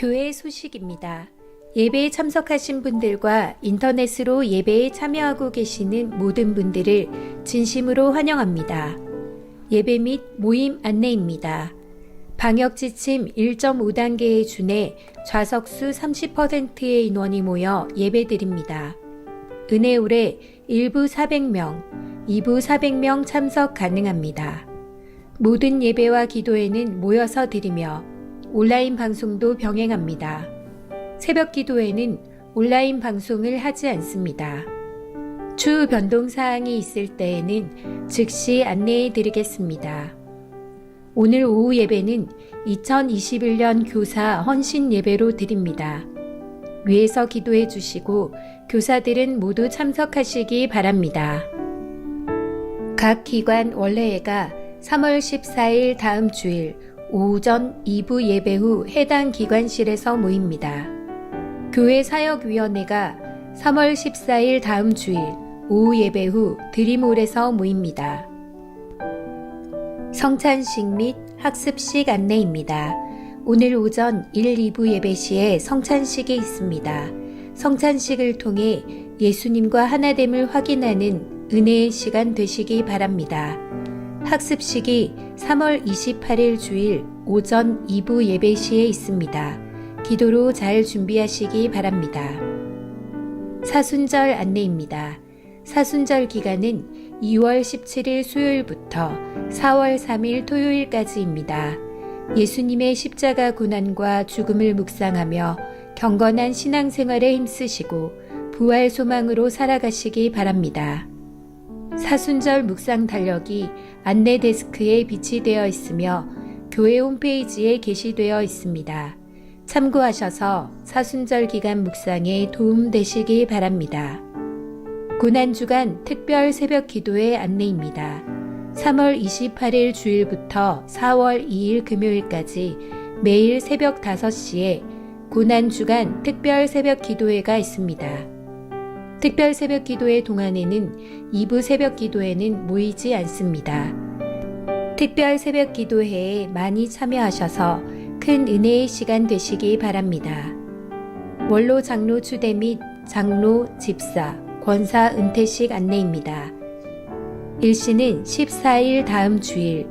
교회 소식입니다. 예배에 참석하신 분들과 인터넷으로 예배에 참여하고 계시는 모든 분들을 진심으로 환영합니다. 예배 및 모임 안내입니다. 방역지침 1.5단계에 준해 좌석수 30%의 인원이 모여 예배드립니다. 은혜올에 1부 400명, 2부 400명 참석 가능합니다. 모든 예배와 기도회는 모여서 드리며 온라인 방송도 병행합니다. 새벽 기도회는 온라인 방송을 하지 않습니다. 추후 변동사항이 있을 때에는 즉시 안내해 드리겠습니다. 오늘 오후 예배는 2021년 교사 헌신 예배로 드립니다. 위에서 기도해 주시고 교사들은 모두 참석하시기 바랍니다. 각 기관 원래회가 3월 14일 다음 주일 오전 2부 예배 후 해당 기관실에서 모입니다. 교회 사역위원회가 3월 14일 다음 주일 오후 예배 후 드림홀에서 모입니다. 성찬식 및 학습식 안내입니다. 오늘 오전 1, 2부 예배 시에 성찬식이 있습니다. 성찬식을 통해 예수님과 하나됨을 확인하는 은혜의 시간 되시기 바랍니다. 학습식이 3월 28일 주일 오전 2부 예배 시에 있습니다. 기도로 잘 준비하시기 바랍니다. 사순절 안내입니다. 사순절 기간은 2월 17일 수요일부터 4월 3일 토요일까지입니다. 예수님의 십자가 고난과 죽음을 묵상하며 경건한 신앙생활에 힘쓰시고 부활 소망으로 살아가시기 바랍니다. 사순절 묵상 달력이 안내 데스크에 비치되어 있으며 교회 홈페이지에 게시되어 있습니다. 참고하셔서 사순절 기간 묵상에 도움되시기 바랍니다. 고난주간 특별 새벽 기도회 안내입니다. 3월 28일 주일부터 4월 2일 금요일까지 매일 새벽 5시에 고난주간 특별 새벽 기도회가 있습니다. 특별 새벽 기도회 동안에는 2부 새벽 기도회는 모이지 않습니다. 특별 새벽 기도회에 많이 참여하셔서 큰 은혜의 시간 되시기 바랍니다. 원로 장로 추대 및 장로, 집사, 권사 은퇴식 안내입니다. 일시는 14일 다음 주일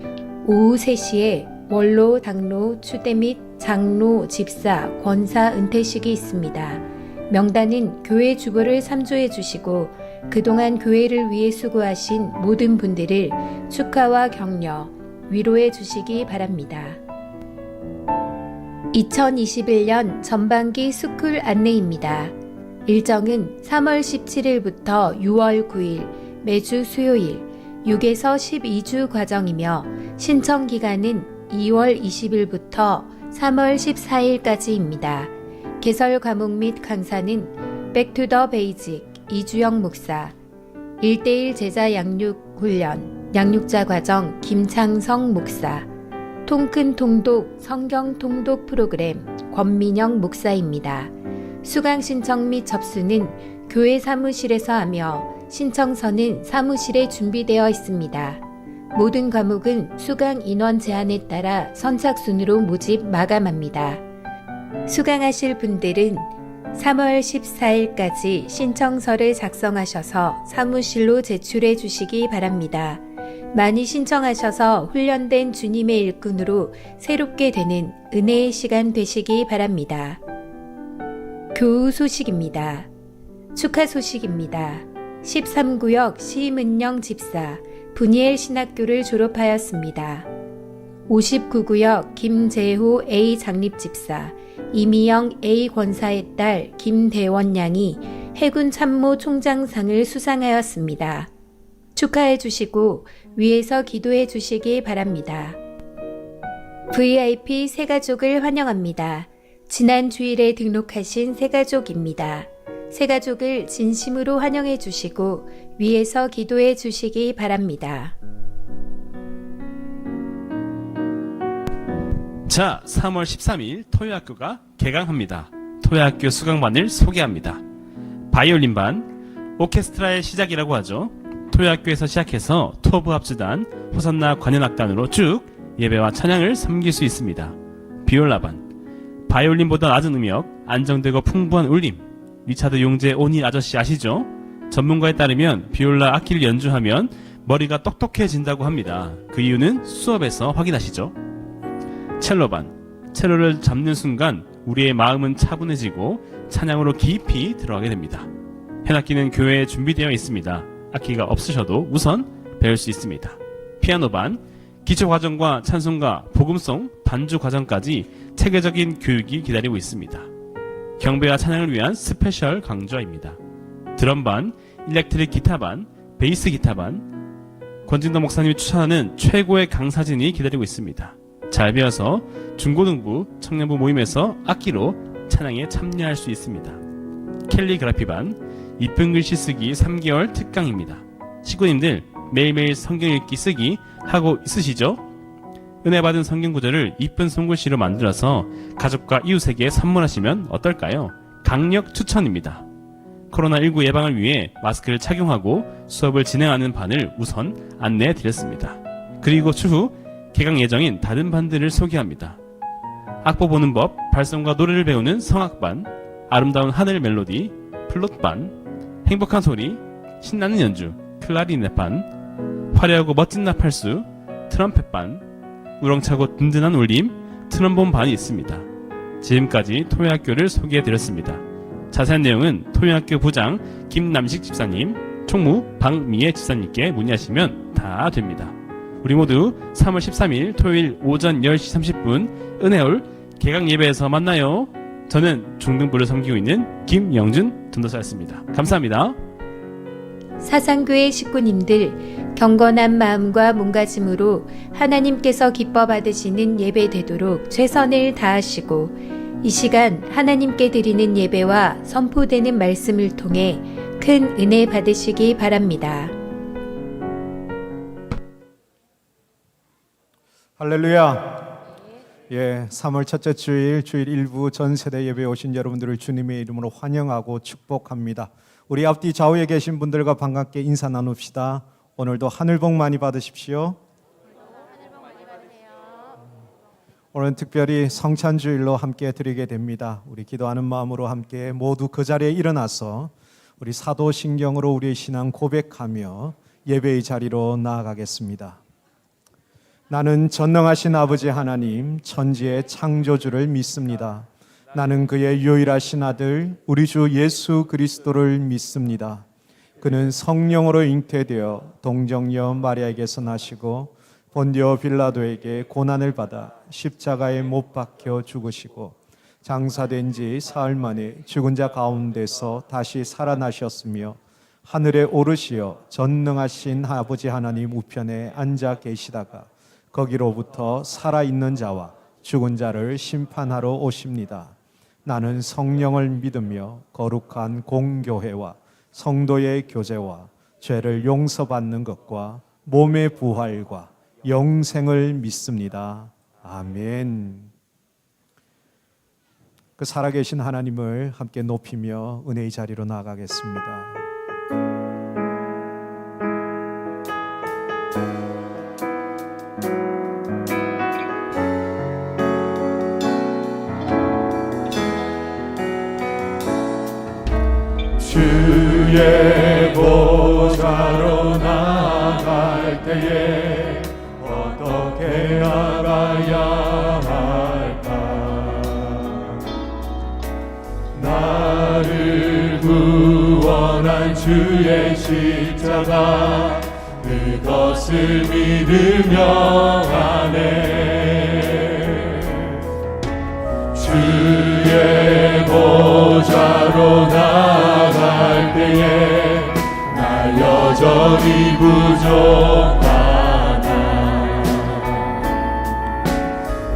오후 3시에 원로 장로 추대 및 장로, 집사, 권사 은퇴식이 있습니다. 명단은 교회 주보를 참조해 주시고 그동안 교회를 위해 수고하신 모든 분들을 축하와 격려, 위로해 주시기 바랍니다. 2021년 전반기 스쿨 안내입니다. 일정은 3월 17일부터 6월 9일 매주 수요일 6에서 12주 과정이며 신청 기간은 2월 20일부터 3월 14일까지입니다. 개설 과목 및 강사는 백투더 베이직 이주영 목사, 1대1 제자 양육 훈련, 양육자 과정 김창성 목사, 통큰 통독 성경 통독 프로그램 권민영 목사입니다. 수강 신청 및 접수는 교회 사무실에서 하며 신청서는 사무실에 준비되어 있습니다. 모든 과목은 수강 인원 제한에 따라 선착순으로 모집 마감합니다. 수강하실 분들은 3월 14일까지 신청서를 작성하셔서 사무실로 제출해 주시기 바랍니다. 많이 신청하셔서 훈련된 주님의 일꾼으로 새롭게 되는 은혜의 시간 되시기 바랍니다. 교우 소식입니다. 축하 소식입니다. 13구역 시문영 집사 분이엘 신학교를 졸업하였습니다. 59구역 김재호 A 장립집사 이미영 A 권사의 딸 김대원 양이 해군 참모 총장상을 수상하였습니다. 축하해 주시고 위에서 기도해 주시기 바랍니다. VIP 새가족을 환영합니다. 지난 주일에 등록하신 새가족입니다. 새가족을 진심으로 환영해 주시고 위에서 기도해 주시기 바랍니다. 자, 3월 13일 토요학교가 개강합니다. 토요학교 수강반을 소개합니다. 바이올린반, 오케스트라의 시작이라고 하죠. 토요학교에서 시작해서 투어브 합주단, 호산나 관현악단으로 쭉 예배와 찬양을 섬길 수 있습니다. 비올라반, 바이올린보다 낮은 음역, 안정되고 풍부한 울림. 리차드 용재 오닐 아저씨 아시죠? 전문가에 따르면 비올라 악기를 연주하면 머리가 똑똑해진다고 합니다. 그 이유는 수업에서 확인하시죠. 첼로반. 첼로를 잡는 순간 우리의 마음은 차분해지고 찬양으로 깊이 들어가게 됩니다. 현악기는 교회에 준비되어 있습니다. 악기가 없으셔도 우선 배울 수 있습니다. 피아노반. 기초과정과 찬송가, 복음송, 반주 과정까지 체계적인 교육이 기다리고 있습니다. 경배와 찬양을 위한 스페셜 강좌입니다. 드럼반, 일렉트릭 기타반, 베이스 기타반, 권진도 목사님이 추천하는 최고의 강사진이 기다리고 있습니다. 잘 배워서 중고등부, 청년부 모임에서 악기로 찬양에 참여할 수 있습니다. 캘리그라피반, 이쁜 글씨 쓰기 3개월 특강입니다. 식구님들 매일매일 성경 읽기 쓰기 하고 있으시죠? 은혜 받은 성경 구절을 이쁜 손글씨로 만들어서 가족과 이웃에게 선물하시면 어떨까요? 강력 추천입니다. 코로나19 예방을 위해 마스크를 착용하고 수업을 진행하는 반을 우선 안내해 드렸습니다. 그리고 추후 개강 예정인 다른 반들을 소개합니다. 악보 보는 법, 발성과 노래를 배우는 성악반, 아름다운 하늘 멜로디, 플룻반, 행복한 소리, 신나는 연주, 클라리넷반, 화려하고 멋진 나팔수, 트럼펫반, 우렁차고 든든한 울림, 트럼본 반이 있습니다. 지금까지 토요학교를 소개해드렸습니다. 자세한 내용은 토요학교 부장 김남식 집사님, 총무 박미애 집사님께 문의하시면 다 됩니다. 우리 모두 3월 13일 토요일 오전 10시 30분 은혜홀 개강 예배에서 만나요. 저는 중등부를 섬기고 있는 김영준 전도사였습니다. 감사합니다. 사상교회 식구님들, 경건한 마음과 몸가짐으로 하나님께서 기뻐 받으시는 예배 되도록 최선을 다하시고 이 시간 하나님께 드리는 예배와 선포되는 말씀을 통해 큰 은혜 받으시기 바랍니다. 할렐루야. 3월 첫째 주일 1부 전세대 예배에 오신 여러분들을 주님의 이름으로 환영하고 축복합니다. 우리 앞뒤 좌우에 계신 분들과 반갑게 인사 나눕시다. 오늘도 하늘 복 많이 받으십시오. 오늘은 특별히 성찬주일로 함께 드리게 됩니다. 우리 기도하는 마음으로 함께 모두 그 자리에 일어나서 우리 사도신경으로 우리의 신앙 고백하며 예배의 자리로 나아가겠습니다. 나는 전능하신 아버지 하나님, 천지의 창조주를 믿습니다. 나는 그의 유일하신 아들 우리 주 예수 그리스도를 믿습니다. 그는 성령으로 잉태되어 동정녀 마리아에게서 나시고 본디오 빌라도에게 고난을 받아 십자가에 못 박혀 죽으시고 장사된 지 사흘 만에 죽은 자 가운데서 다시 살아나셨으며 하늘에 오르시어 전능하신 아버지 하나님 우편에 앉아 계시다가 거기로부터 살아있는 자와 죽은 자를 심판하러 오십니다. 나는 성령을 믿으며 거룩한 공교회와 성도의 교제와 죄를 용서받는 것과 몸의 부활과 영생을 믿습니다. 아멘. 그 살아계신 하나님을 함께 높이며 은혜의 자리로 나아가겠습니다. 주의 보좌로 나아갈 때에 어떻게 나가야 할까? 나를 구원한 주의 십자가 그것을 믿으며 가네. 주의 보좌로 나아갈 때에 나 여전히 부족하다.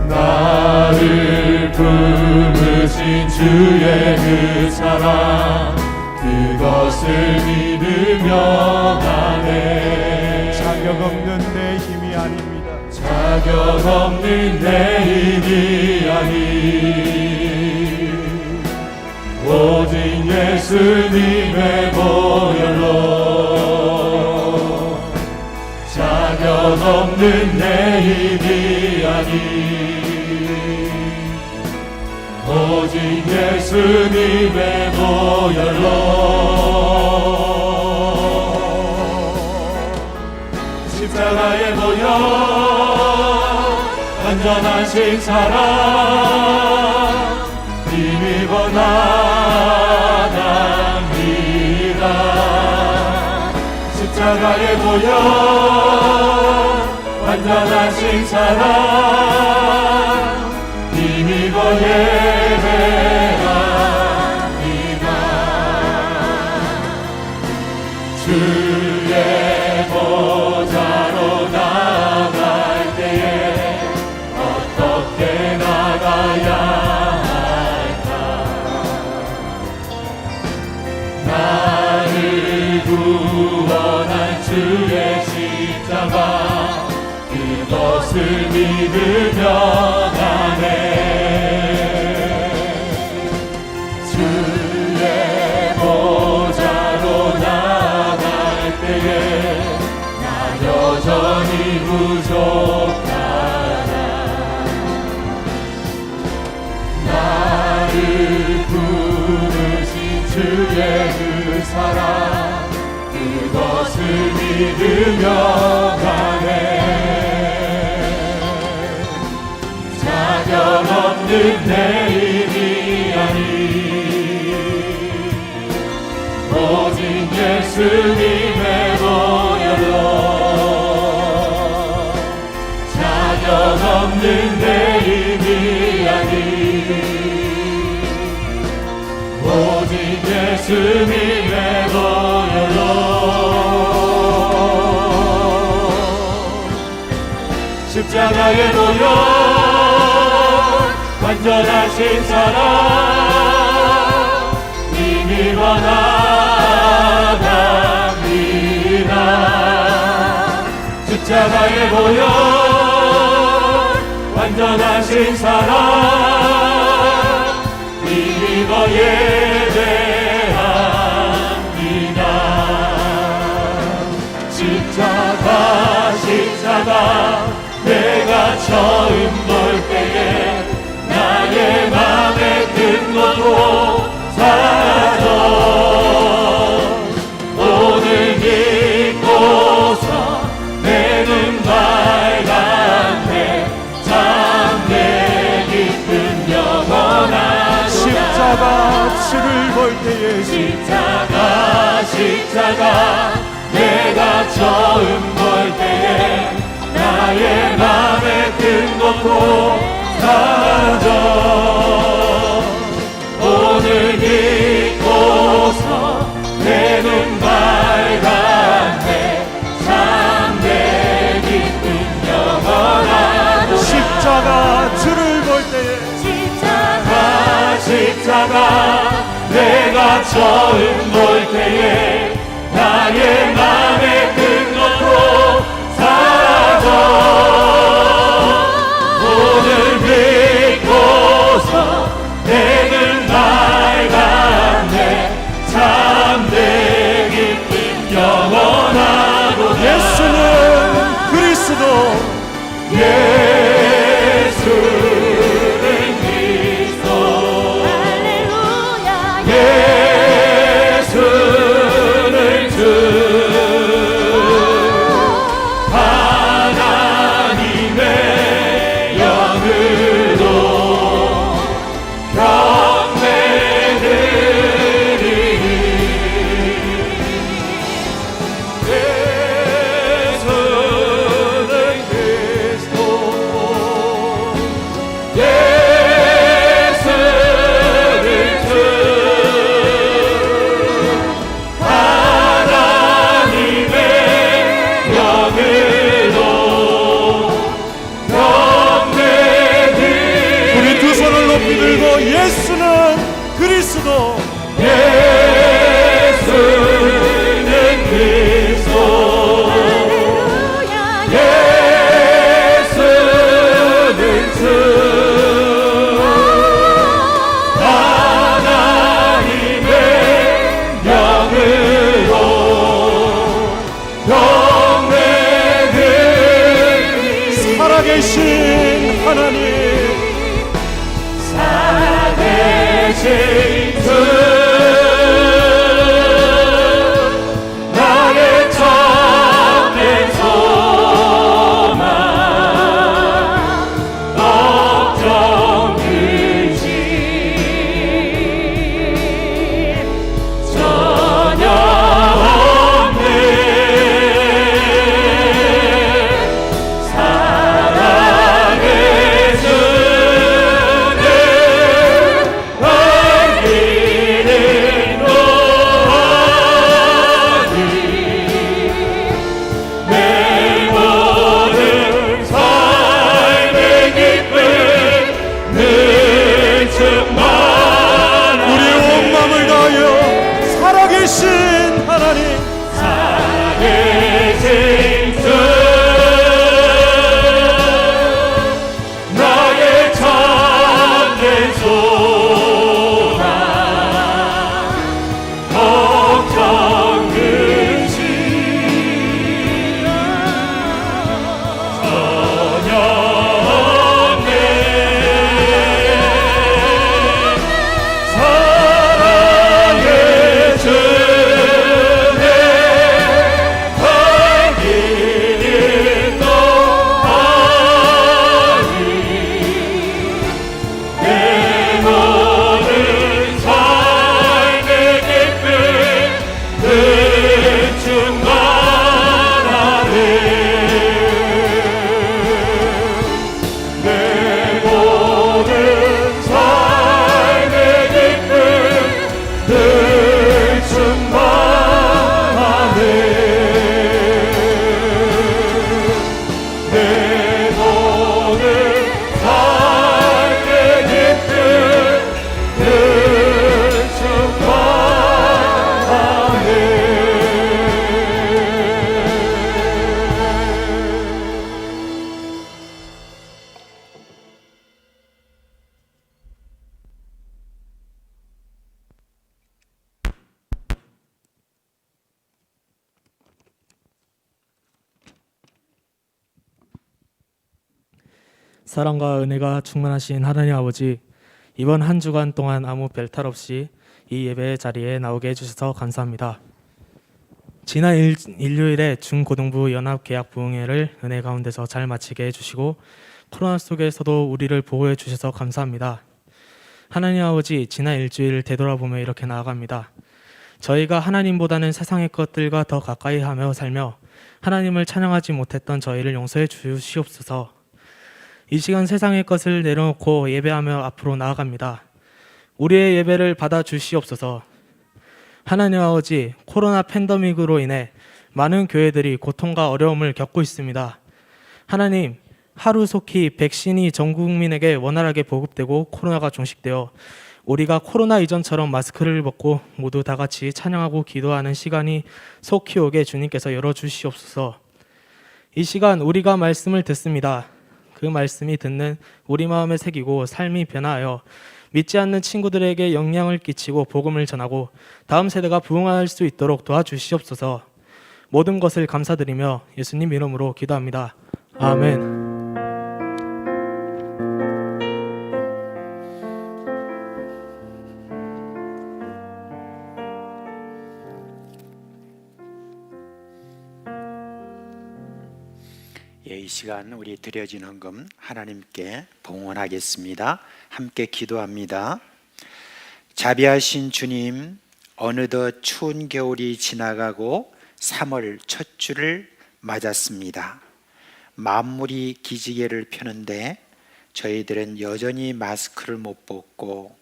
나를 품으신 주의 그 사랑 그것을 믿으며 가네. 자격 없는 내 힘이 아닙니다. 자격 없는 내 힘이 아니 오직 예수님의 보혈로. 자격 없는 내 힘이 아니 오직 예수님의 보혈로 십자가의 보혈 완전하신 사랑 힘입어 나갑니다. 십자가의 보혈 완전하신 사랑 힘입어 예배합니다. 주의 보좌로 나갈 때에 어떻게 나가야 할까? 나를 구원한 주의 십자가 그것을 믿으며 가네. 주의 보좌로 나갈 때에 나 여전히 부족하다. 나를 부르신 주의 그 사랑 그것을 믿으며 가네. 자격 없는 내일이 아니 오직 예수님의 보혈로 자격 없는 내일이 아니 오직 예수님의 보혈로 십자가의 보혈 완전하신 사랑 힘입어 나갑니다. 십자가의 보혈 완전하신 사랑 힘입어 예배합니다. 십자가 십자가 내가 처음 볼 때에 나의 맘에 든 것도 사라져 오늘 믿고서 내 눈 밝았네. 참내 기쁨 영원하도다. 십자가 주를 볼 때에 십자가 내가 처음 볼 때에 나의 맘에 든 것도 사라져 오늘 믿고서 내 눈 밝았네. 참내 기쁨 영원하도다. 십자가 주를 볼 때에 십자가 내가 처음 볼 때에 나의 맘에 든 것도 사라져 오늘 믿고서 내 눈 밝았네. 참내 기쁨 영원하도다. 예수는 그리스도 예수는 그리스도 예수는 주 하나님의 영으로 경배드리니 예수는 그리스도 예수는 주 하나님의 영으로 경배드리니 우리 두 손을 높이 들고 예수는 그리스도 예수는 그리스도 예수는 주 하나님의 영으로 경배드리니 살아계신 하나님 살아계신 제인수 나의 참된 소망 걱정 근심 전혀 없네 사랑의 주는 안기는 너니 내 모든 삶의 기쁨 늘 충만하네 우리의 온 마음을 다하여 살아계신 하나님 사랑의 진주 나의 참된 소망 걱정 근심 전혀 없네 사랑의 주네 당기는 너아니 내 모든 삶의 기쁨 늘 충만하네 내 모든 삶의 기쁨 늘 충만하네 내 모든 삶의 기쁨 늘 충만하네 사랑과 은혜가 충만하신 하나님 아버지, 이번 한 주간 동안 아무 별탈 없이 이 예배 자리에 나오게 해주셔서 감사합니다. 지난 일요일에 중고등부 연합계약 부흥회를 은혜 가운데서 잘 마치게 해주시고 코로나 속에서도 우리를 보호해 주셔서 감사합니다. 하나님 아버지, 지난 일주일을 되돌아보며 이렇게 나아갑니다. 저희가 하나님보다는 세상의 것들과 더 가까이 하며 살며 하나님을 찬양하지 못했던 저희를 용서해 주시옵소서. 이 시간 세상의 것을 내려놓고 예배하며 앞으로 나아갑니다. 우리의 예배를 받아 주시옵소서. 하나님 아버지, 코로나 팬데믹으로 인해 많은 교회들이 고통과 어려움을 겪고 있습니다. 하나님, 하루속히 백신이 전 국민에게 원활하게 보급되고 코로나가 종식되어 우리가 코로나 이전처럼 마스크를 벗고 모두 다 같이 찬양하고 기도하는 시간이 속히 오게 주님께서 열어주시옵소서. 이 시간 우리가 말씀을 듣습니다. 그 말씀이 듣는 우리 마음에 새기고 삶이 변화하여 믿지 않는 친구들에게 영향을 끼치고 복음을 전하고 다음 세대가 부흥할 수 있도록 도와주시옵소서. 모든 것을 감사드리며 예수님 이름으로 기도합니다. 아멘. 이 시간 우리 드려진 헌금 하나님께 봉헌하겠습니다. 함께 기도합니다. 자비하신 주님, 어느덧 추운 겨울이 지나가고 3월 첫 주를 맞았습니다. 만물이 기지개를 펴는데 저희들은 여전히 마스크를 못 벗고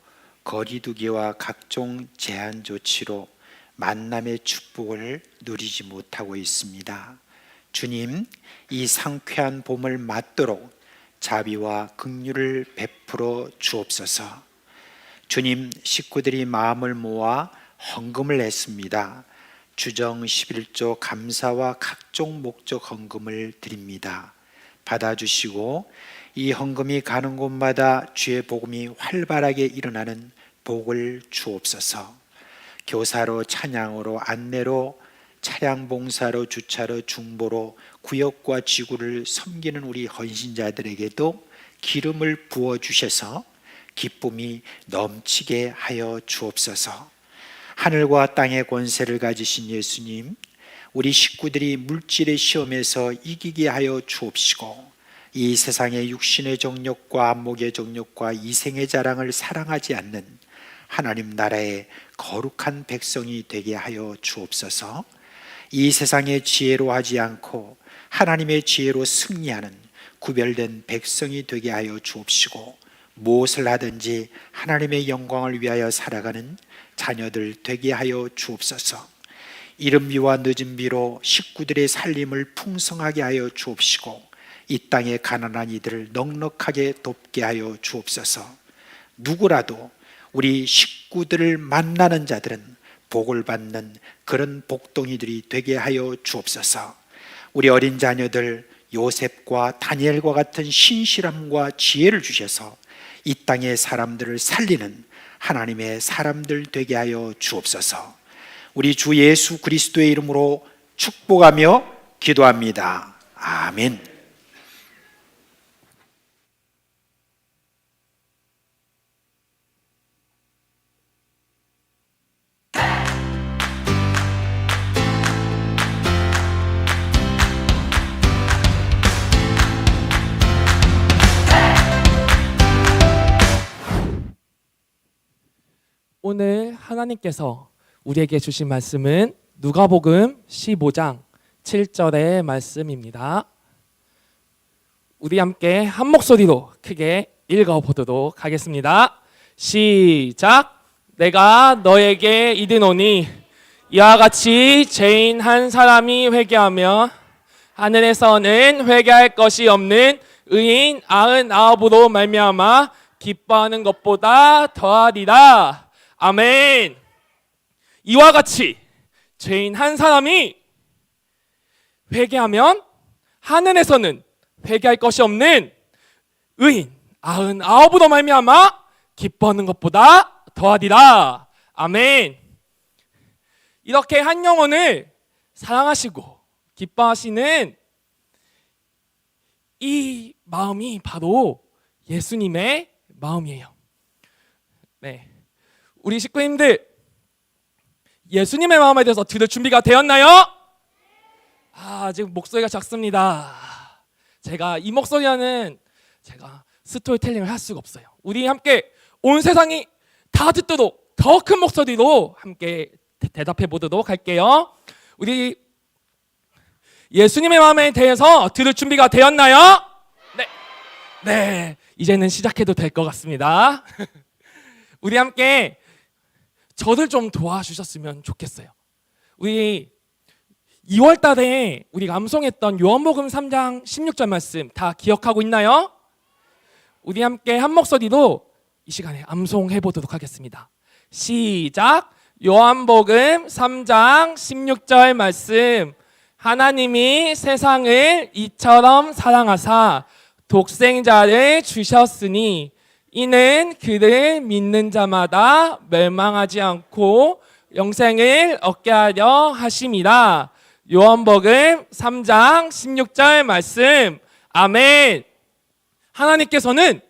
거리두기와 각종 제한 조치로 만남의 축복을 누리지 못하고 있습니다. 주님, 이 상쾌한 봄을 맞도록 자비와 긍휼을 베풀어 주옵소서. 주님, 식구들이 마음을 모아 헌금을 했습니다. 주정 11조 감사와 각종 목적 헌금을 드립니다. 받아주시고 이 헌금이 가는 곳마다 주의 복음이 활발하게 일어나는 복을 주옵소서. 교사로, 찬양으로, 안내로, 차량 봉사로, 주차로, 중보로 구역과 지구를 섬기는 우리 헌신자들에게도 기름을 부어주셔서 기쁨이 넘치게 하여 주옵소서. 하늘과 땅의 권세를 가지신 예수님, 우리 식구들이 물질의 시험에서 이기게 하여 주옵시고 이 세상의 육신의 정욕과 안목의 정욕과 이생의 자랑을 사랑하지 않는 하나님 나라의 거룩한 백성이 되게 하여 주옵소서. 이 세상의 지혜로 하지 않고 하나님의 지혜로 승리하는 구별된 백성이 되게 하여 주옵시고 무엇을 하든지 하나님의 영광을 위하여 살아가는 자녀들 되게 하여 주옵소서. 이른 비와 늦은 비로 식구들의 살림을 풍성하게 하여 주옵시고 이 땅의 가난한 이들을 넉넉하게 돕게 하여 주옵소서. 누구라도 우리 식구들을 만나는 자들은 복을 받는 그런 복동이들이 되게 하여 주옵소서. 우리 어린 자녀들 요셉과 다니엘과 같은 신실함과 지혜를 주셔서 이 땅의 사람들을 살리는 하나님의 사람들 되게 하여 주옵소서. 우리 주 예수 그리스도의 이름으로 축복하며 기도합니다. 아멘. 오늘 하나님께서 우리에게 주신 말씀은 누가복음 15장 7절의 말씀입니다. 우리 함께 한 목소리로 크게 읽어보도록 하겠습니다. 시작. 내가 너에게 이르노니 이와 같이 죄인 한 사람이 회개하며 하늘에서는 회개할 것이 없는 의인 99으로 말미암아 기뻐하는 것보다 더하리라. 아멘. 이와 같이 죄인 한 사람이 회개하면 하늘에서는 회개할 것이 없는 의인 99으로 말미암아 기뻐하는 것보다 더하리라. 아멘. 이렇게 한 영혼을 사랑하시고 기뻐하시는 이 마음이 바로 예수님의 마음이에요. 네, 우리 식구님들 예수님의 마음에 대해서 들을 준비가 되었나요? 지금 목소리가 작습니다. 제가 이 목소리와는 제가 스토리텔링을 할 수가 없어요. 우리 함께 온 세상이 다 듣도록 더 큰 목소리로 함께 대답해 보도록 할게요. 우리 예수님의 마음에 대해서 들을 준비가 되었나요? 네. 네, 이제는 시작해도 될 것 같습니다. 우리 함께 저를 좀 도와주셨으면 좋겠어요. 우리 2월 달에 우리가 암송했던 요한복음 3장 16절 말씀 다 기억하고 있나요? 우리 함께 한 목소리로 이 시간에 암송해 보도록 하겠습니다. 시작. 요한복음 3장 16절 말씀. 하나님이 세상을 이처럼 사랑하사 독생자를 주셨으니 이는 그를 믿는 자마다 멸망하지 않고 영생을 얻게 하려 하심이라. 요한복음 3장 16절 말씀. 아멘. 하나님께서는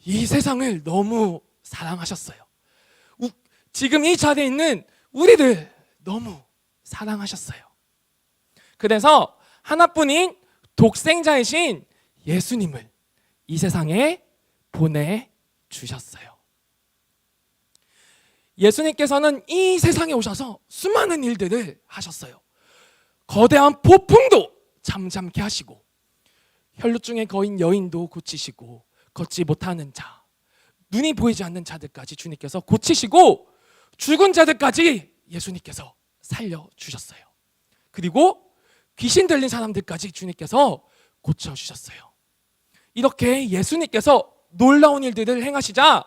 이 세상을 너무 사랑하셨어요. 지금 이 자리에 있는 우리를 너무 사랑하셨어요. 그래서 하나뿐인 독생자이신 예수님을 이 세상에 보내주셨어요. 예수님께서는 이 세상에 오셔서 수많은 일들을 하셨어요. 거대한 폭풍도 잠잠케 하시고 혈루증에 거인 여인도 고치시고 걷지 못하는 자, 눈이 보이지 않는 자들까지 주님께서 고치시고 죽은 자들까지 예수님께서 살려주셨어요. 그리고 귀신 들린 사람들까지 주님께서 고쳐주셨어요. 이렇게 예수님께서 놀라운 일들을 행하시자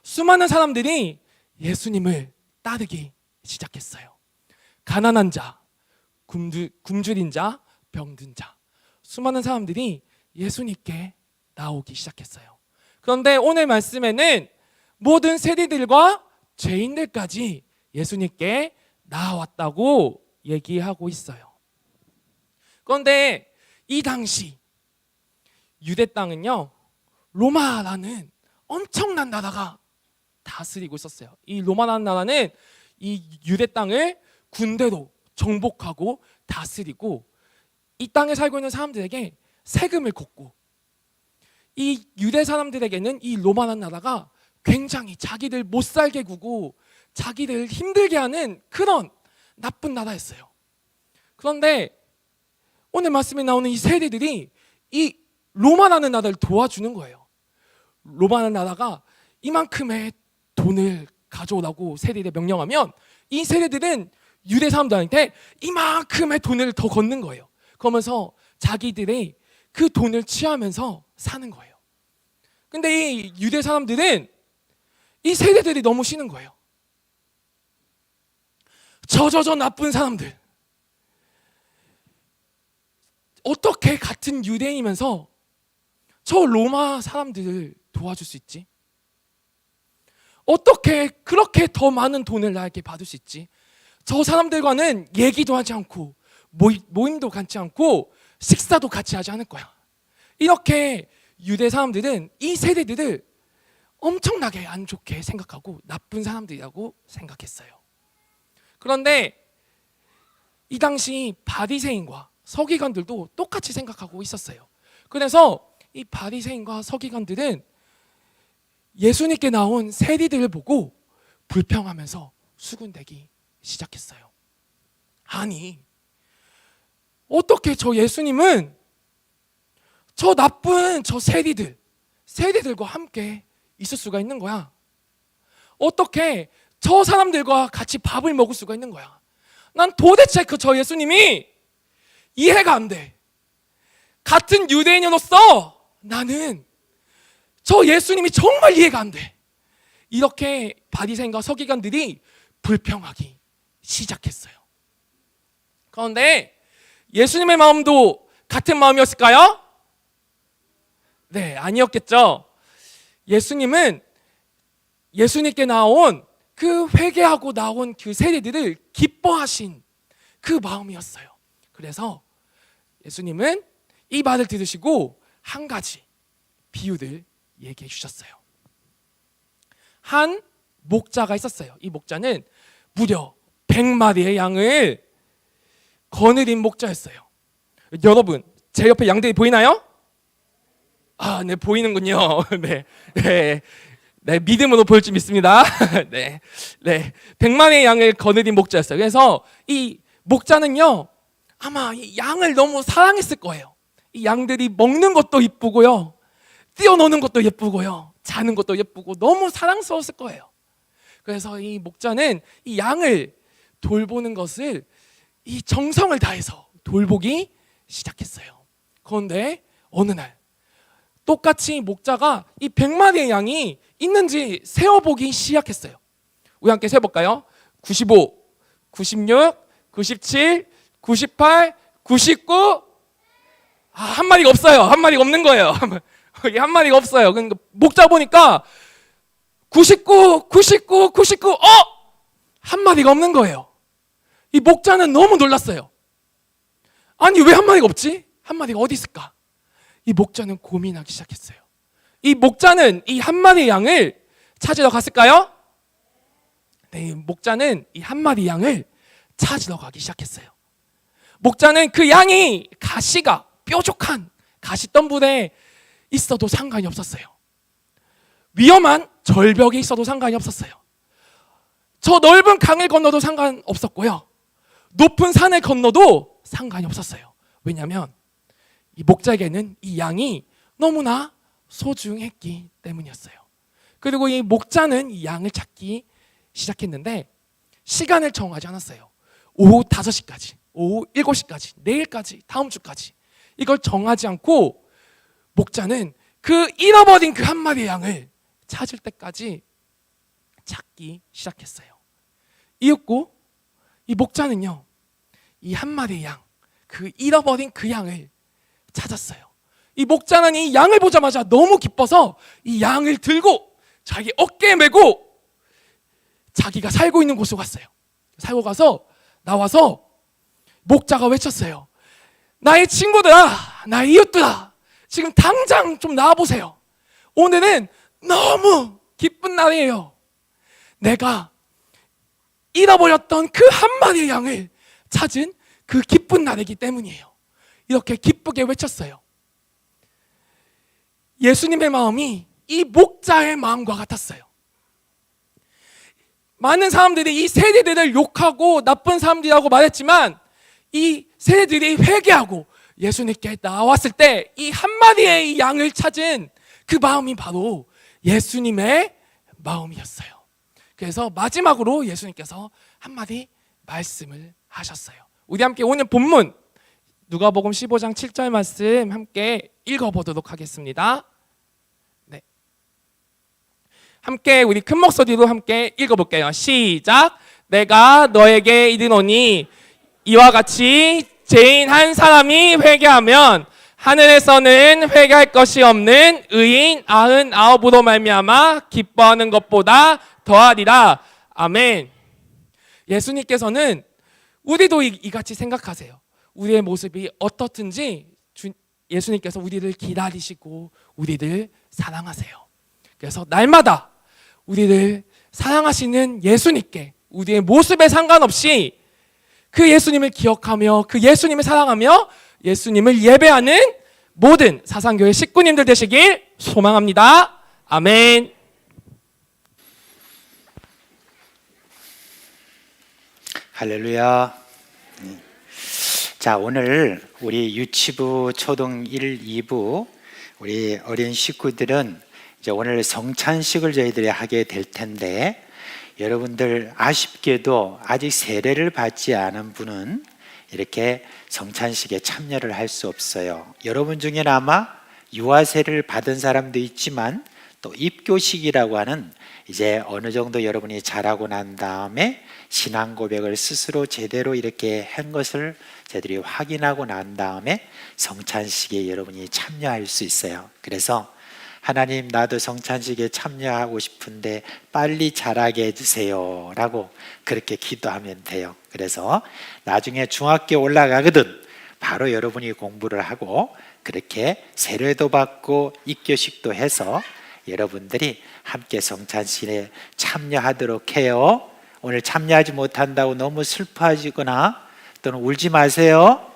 수많은 사람들이 예수님을 따르기 시작했어요. 가난한 자, 굶주린 자, 병든 자, 수많은 사람들이 예수님께 나오기 시작했어요. 그런데 오늘 말씀에는 모든 세리들과 죄인들까지 예수님께 나왔다고 얘기하고 있어요. 그런데 이 당시 유대 땅은요, 로마라는 엄청난 나라가 다스리고 있었어요. 이 로마라는 나라는 이 유대 땅을 군대로 정복하고 다스리고 이 땅에 살고 있는 사람들에게 세금을 걷고 이 유대 사람들에게는 이 로마라는 나라가 굉장히 자기들 못 살게 구고 자기들 힘들게 하는 그런 나쁜 나라였어요. 그런데 오늘 말씀에 나오는 이 세리들이 이 로마라는 나라를 도와주는 거예요. 로마라는 나라가 이만큼의 돈을 가져오라고 세리를 명령하면 이 세리들은 유대 사람들한테 이만큼의 돈을 더 걷는 거예요. 그러면서 자기들의 그 돈을 취하면서 사는 거예요. 근데 이 유대 사람들은 이 세리들이 너무 싫은 거예요. 저 나쁜 사람들. 어떻게 같은 유대인이면서 저 로마 사람들을 도와줄 수 있지? 어떻게 그렇게 더 많은 돈을 나에게 받을 수 있지? 저 사람들과는 얘기도 하지 않고 모임도 갖지 않고 식사도 같이 하지 않을 거야. 이렇게 유대 사람들은 이 세대들을 엄청나게 안 좋게 생각하고 나쁜 사람들이라고 생각했어요. 그런데 이 당시 바리새인과 서기관들도 똑같이 생각하고 있었어요. 그래서 이 바리새인과 서기관들은 예수님께 나온 세리들을 보고 불평하면서 수군대기 시작했어요. 아니, 어떻게 저 예수님은 저 나쁜 저 세리들과 함께 있을 수가 있는 거야? 어떻게 저 사람들과 같이 밥을 먹을 수가 있는 거야? 난 도대체 저 예수님이 이해가 안 돼. 같은 유대인으로서 나는 저 예수님이 정말 이해가 안 돼. 이렇게 바리새인과 서기관들이 불평하기 시작했어요. 그런데 예수님의 마음도 같은 마음이었을까요? 네, 아니었겠죠. 예수님은 예수님께 나온 그 회개하고 나온 그 세리들을 기뻐하신 그 마음이었어요. 그래서 예수님은 이 말을 들으시고 한 가지 비유를 얘기해 주셨어요. 한 목자가 있었어요. 이 목자는 무려 100마리의 양을 거느린 목자였어요. 여러분, 제 옆에 양들이 보이나요? 아, 네, 보이는군요. 네, 믿음으로 볼 줄 믿습니다. 네, 100마리의 양을 거느린 목자였어요. 그래서 이 목자는요, 아마 이 양을 너무 사랑했을 거예요. 이 양들이 먹는 것도 이쁘고요, 뛰어노는 것도 예쁘고요, 자는 것도 예쁘고 너무 사랑스러웠을 거예요. 그래서 이 목자는 이 양을 돌보는 것을 이 정성을 다해서 돌보기 시작했어요. 그런데 어느 날 똑같이 목자가 이 100마리의 양이 있는지 세어보기 시작했어요. 우리 함께 세어볼까요? 95, 96, 97, 98, 99. 한 마리가 없어요. 한 마리가 없는 거예요. 여기 한 마리가 없어요. 그러니까 목자 보니까 99, 99, 99. 한 마리가 없는 거예요. 이 목자는 너무 놀랐어요. 아니, 왜 한 마리가 없지? 한 마리가 어디 있을까? 이 목자는 고민하기 시작했어요. 이 목자는 이 한 마리 양을 찾으러 갔을까요? 네, 목자는 이 한 마리 양을 찾으러 가기 시작했어요. 목자는 그 양이 가시가 뾰족한 가시덤불에 있어도 상관이 없었어요. 위험한 절벽에 있어도 상관이 없었어요. 저 넓은 강을 건너도 상관없었고요, 높은 산을 건너도 상관이 없었어요. 왜냐하면 이 목자에게는 이 양이 너무나 소중했기 때문이었어요. 그리고 이 목자는 이 양을 찾기 시작했는데 시간을 정하지 않았어요. 오후 5시까지, 오후 7시까지, 내일까지, 다음 주까지, 이걸 정하지 않고 목자는 그 잃어버린 그 한 마리의 양을 찾을 때까지 찾기 시작했어요. 이윽고 이 목자는요, 이 한 마리의 양, 그 잃어버린 그 양을 찾았어요. 이 목자는 이 양을 보자마자 너무 기뻐서 이 양을 들고 자기 어깨에 메고 자기가 살고 있는 곳으로 갔어요. 살고 가서 나와서 목자가 외쳤어요. 나의 친구들아, 나의 이웃들아, 지금 당장 좀 나와보세요. 오늘은 너무 기쁜 날이에요. 내가 잃어버렸던 그 한 마리의 양을 찾은 그 기쁜 날이기 때문이에요. 이렇게 기쁘게 외쳤어요. 예수님의 마음이 이 목자의 마음과 같았어요. 많은 사람들이 이 세리들을 욕하고 나쁜 사람들이라고 말했지만 이 세리들이 회개하고 예수님께 나왔을 때 이 한 마리의 이 양을 찾은 그 마음이 바로 예수님의 마음이었어요. 그래서 마지막으로 예수님께서 한마디 말씀을 하셨어요. 우리 함께 오늘 본문 누가복음 15장 7절 말씀 함께 읽어보도록 하겠습니다. 네, 함께 우리 큰 목소리로 함께 읽어볼게요. 시작. 내가 너에게 이르노니 이와 같이 죄인 한 사람이 회개하면 하늘에서는 회개할 것이 없는 의인 99으로 말미암아 기뻐하는 것보다 더하리라. 아멘. 예수님께서는 우리도 이같이 생각하세요. 우리의 모습이 어떻든지 예수님께서 우리를 기다리시고 우리를 사랑하세요. 그래서 날마다 우리를 사랑하시는 예수님께 우리의 모습에 상관없이 그 예수님을 기억하며 그 예수님을 사랑하며 예수님을 예배하는 모든 사상교회 식구님들 되시길 소망합니다. 아멘. 할렐루야. 자, 오늘 우리 유치부 초등 1, 2부 우리 어린 식구들은 이제 오늘 성찬식을 저희들이 하게 될 텐데, 여러분들 아쉽게도 아직 세례를 받지 않은 분은 이렇게 성찬식에 참여를 할 수 없어요. 여러분 중에는 아마 유아세를 받은 사람도 있지만 또 입교식이라고 하는 이제 어느 정도 여러분이 자라고 난 다음에 신앙 고백을 스스로 제대로 이렇게 한 것을 저희들이 확인하고 난 다음에 성찬식에 여러분이 참여할 수 있어요. 그래서 하나님, 나도 성찬식에 참여하고 싶은데 빨리 자라게 해주세요 라고 그렇게 기도하면 돼요. 그래서 나중에 중학교 올라가거든 바로 여러분이 공부를 하고 그렇게 세례도 받고 입교식도 해서 여러분들이 함께 성찬식에 참여하도록 해요. 오늘 참여하지 못한다고 너무 슬퍼하시거나 또는 울지 마세요.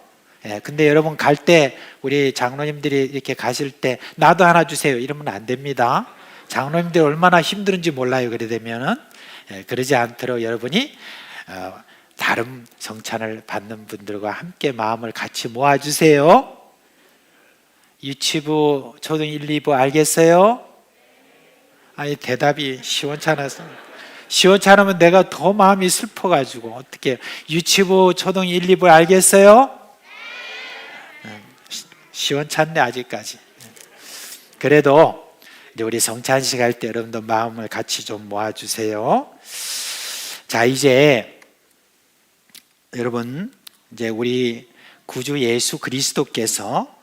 근데 여러분 갈 때 우리 장로님들이 이렇게 가실 때 나도 하나 주세요 이러면 안 됩니다. 장로님들이 얼마나 힘든지 몰라요. 그래 되면은 그러지 않도록 여러분이 다른 성찬을 받는 분들과 함께 마음을 같이 모아주세요. 유치부 초등 1, 2부 알겠어요? 아니 대답이 시원찮아서 시원찮으면 내가 더 마음이 슬퍼가지고 어떻게 유치부 초등 1, 2부 알겠어요? 시원찮네 아직까지. 그래도 이제 우리 성찬식 할 때 여러분들 마음을 같이 좀 모아주세요. 자, 이제 여러분 이제 우리 구주 예수 그리스도께서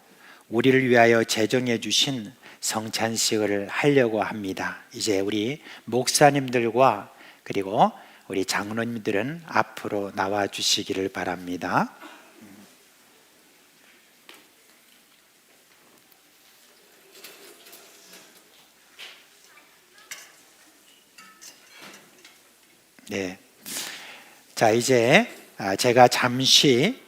우리를 위하여 제정해 주신 성찬식을 하려고 합니다. 이제 우리 목사님들과 그리고 우리 장로님들은 앞으로 나와 주시기를 바랍니다. 네. 자, 이제 제가 잠시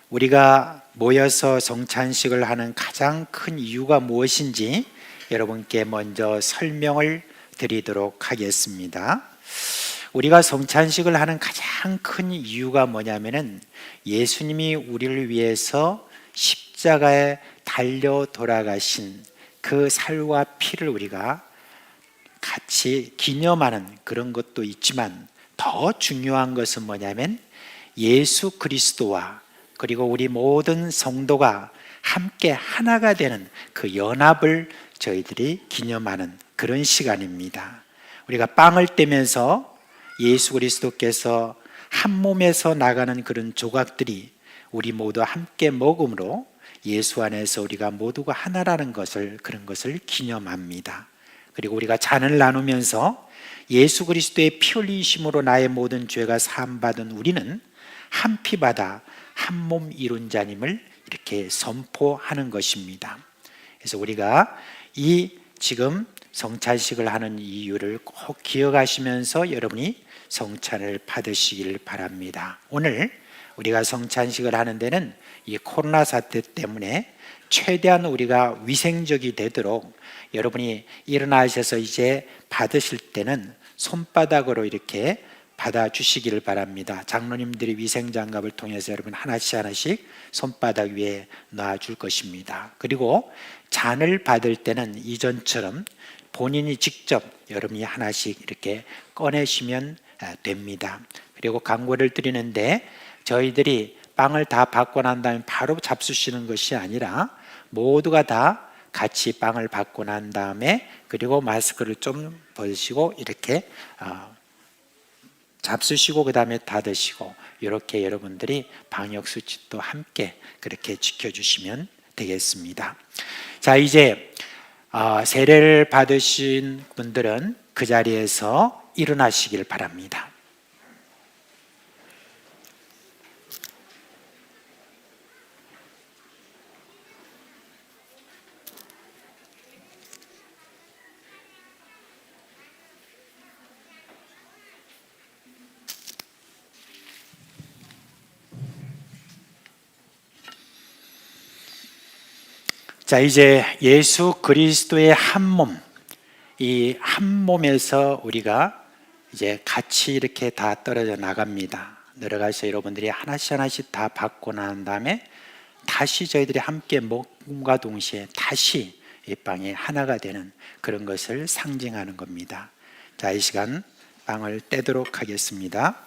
우리가 모여서 성찬식을 하는 가장 큰 이유가 무엇인지 여러분께 먼저 설명을 드리도록 하겠습니다. 우리가 성찬식을 하는 가장 큰 이유가 뭐냐면은 예수님이 우리를 위해서 십자가에 달려 돌아가신 그 살과 피를 우리가 같이 기념하는 그런 것도 있지만 더 중요한 것은 뭐냐면 예수 그리스도와 그리고 우리 모든 성도가 함께 하나가 되는 그 연합을 저희들이 기념하는 그런 시간입니다. 우리가 빵을 떼면서 예수 그리스도께서 한 몸에서 나가는 그런 조각들이 우리 모두 함께 먹음으로 예수 안에서 우리가 모두가 하나라는 것을 그런 것을 기념합니다. 그리고 우리가 잔을 나누면서 예수 그리스도의 피 흘리심으로 나의 모든 죄가 사함받은 우리는 한 피 받아 한 몸 이룬 자님을 이렇게 선포하는 것입니다. 그래서 우리가 이 지금 성찬식을 하는 이유를 꼭 기억하시면서 여러분이 성찬을 받으시길 바랍니다. 오늘 우리가 성찬식을 하는 데는 이 코로나 사태 때문에 최대한 우리가 위생적이 되도록 여러분이 일어나셔서 이제 받으실 때는 손바닥으로 이렇게 받아주시기를 바랍니다. 장로님들이 위생장갑을 통해서 여러분 하나씩 손바닥 위에 놔줄 것입니다. 그리고 잔을 받을 때는 이전처럼 본인이 직접 여러분이 하나씩 이렇게 꺼내시면 됩니다. 그리고 광고를 드리는데 저희들이 빵을 다 받고 난 다음에 바로 잡수시는 것이 아니라 모두가 다 같이 빵을 받고 난 다음에 그리고 마스크를 좀 벗으시고 이렇게 잡수시고 그 다음에 닫으시고 이렇게 여러분들이 방역수칙도 함께 그렇게 지켜주시면 되겠습니다. 자, 이제 세례를 받으신 분들은 그 자리에서 일어나시길 바랍니다. 자, 이제 예수 그리스도의 한 몸, 이 한 몸에서 우리가 이제 같이 이렇게 다 떨어져 나갑니다. 내려가서 여러분들이 하나씩 다 받고 난 다음에 다시 저희들이 함께 먹음과 동시에 다시 이 빵이 하나가 되는 그런 것을 상징하는 겁니다. 자, 이 시간 빵을 떼도록 하겠습니다.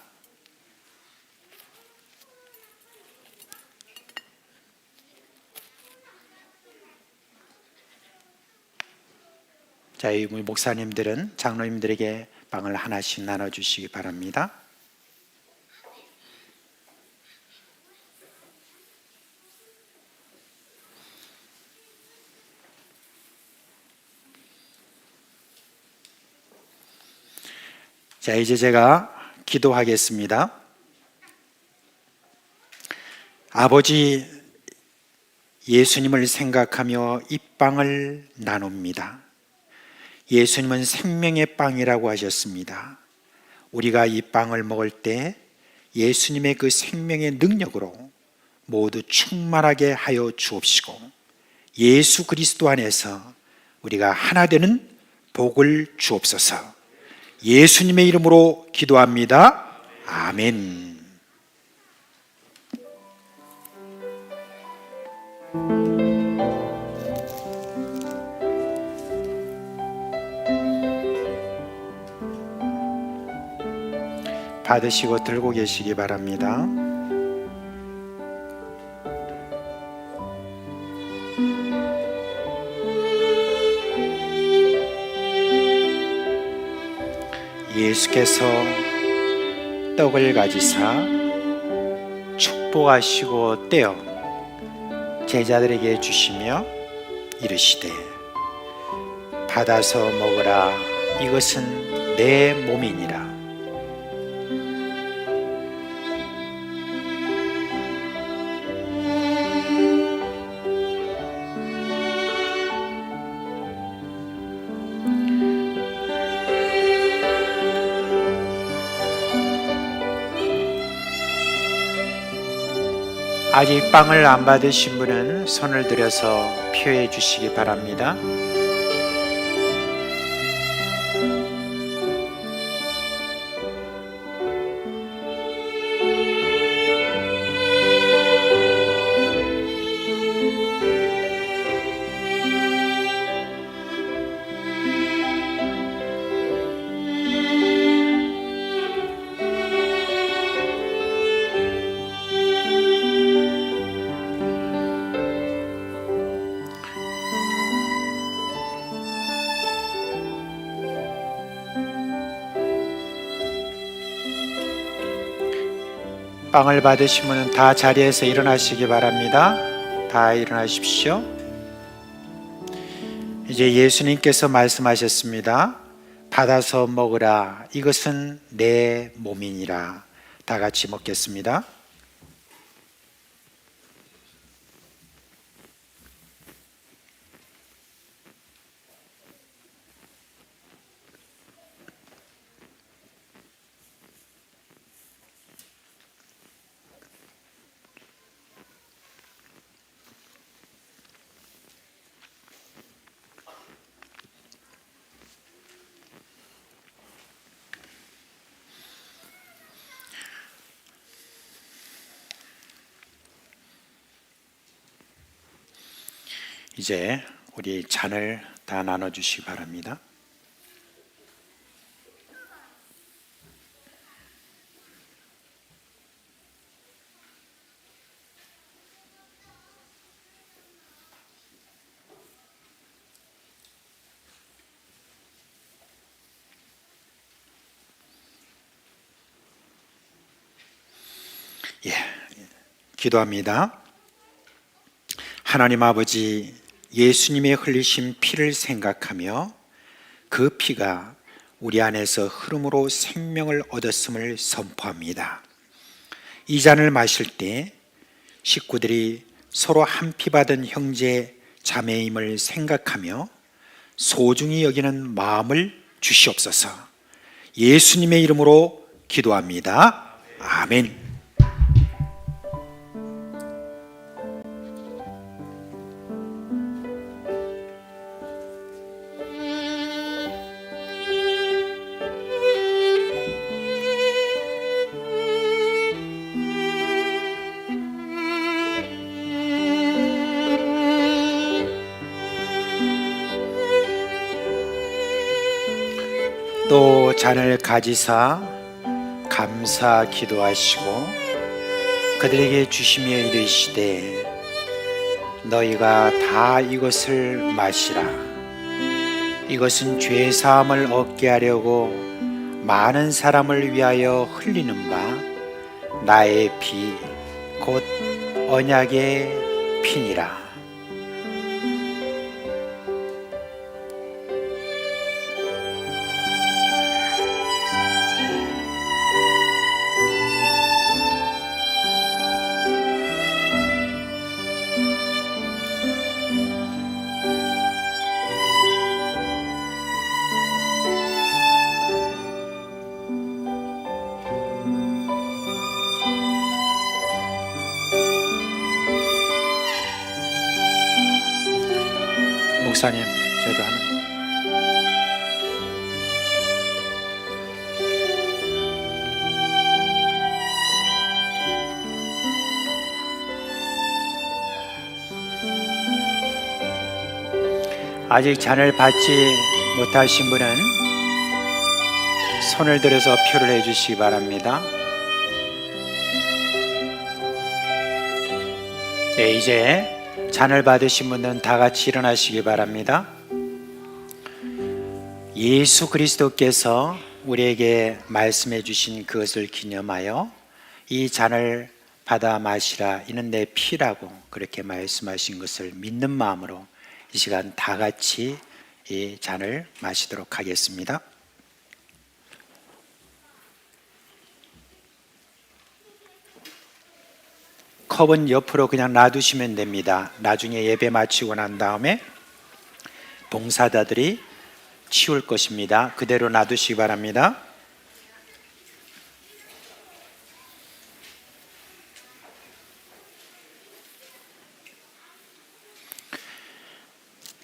자, 이 목사님들은 장로님들에게 빵을 하나씩 나눠주시기 바랍니다. 자, 이제 제가 기도하겠습니다. 아버지, 예수님을 생각하며 이 빵을 나눕니다. 예수님은 생명의 빵이라고 하셨습니다. 우리가 이 빵을 먹을 때 예수님의 그 생명의 능력으로 모두 충만하게 하여 주옵시고 예수 그리스도 안에서 우리가 하나 되는 복을 주옵소서. 예수님의 이름으로 기도합니다. 아멘. 받으시고 들고 계시기 바랍니다. 예수께서 떡을 가지사 축복하시고 떼어 제자들에게 주시며 이르시되 받아서 먹으라. 이것은 내 몸이니라. 아직 빵을 안 받으신 분은 손을 들어서 표해 주시기 바랍니다. 빵을 받으신 분은 다 자리에서 일어나시기 바랍니다. 다 일어나십시오. 이제 예수님께서 말씀하셨습니다. 받아서 먹으라. 이것은 내 몸이니라. 다 같이 먹겠습니다. 이제 우리 잔을 다 나눠주시기 바랍니다. 기도합니다. 하나님 아버지, 예수님의 흘리신 피를 생각하며 그 피가 우리 안에서 흐름으로 생명을 얻었음을 선포합니다. 이 잔을 마실 때 식구들이 서로 한 피 받은 형제 자매임을 생각하며 소중히 여기는 마음을 주시옵소서. 예수님의 이름으로 기도합니다. 아멘. 또 잔을 가지사 감사 기도하시고 그들에게 주시며 이르시되 너희가 다 이것을 마시라. 이것은 죄 사함을 얻게 하려고 많은 사람을 위하여 흘리는 바 나의 피 곧 언약의 피니라. 목사님, 저도 하는. 아직 잔을 받지 못하신 분은 손을 들어서 표를 해주시기 바랍니다. 네, 이제 잔을 받으신 분들은 다 같이 일어나시기 바랍니다. 예수 그리스도께서 우리에게 말씀해 주신 그것을 기념하여 이 잔을 받아 마시라. 이는 내 피라고 그렇게 말씀하신 것을 믿는 마음으로 이 시간 다 같이 이 잔을 마시도록 하겠습니다. 컵은 옆으로 그냥 놔두시면 됩니다. 나중에 예배 마치고 난 다음에 봉사자들이 치울 것입니다. 그대로 놔두시기 바랍니다.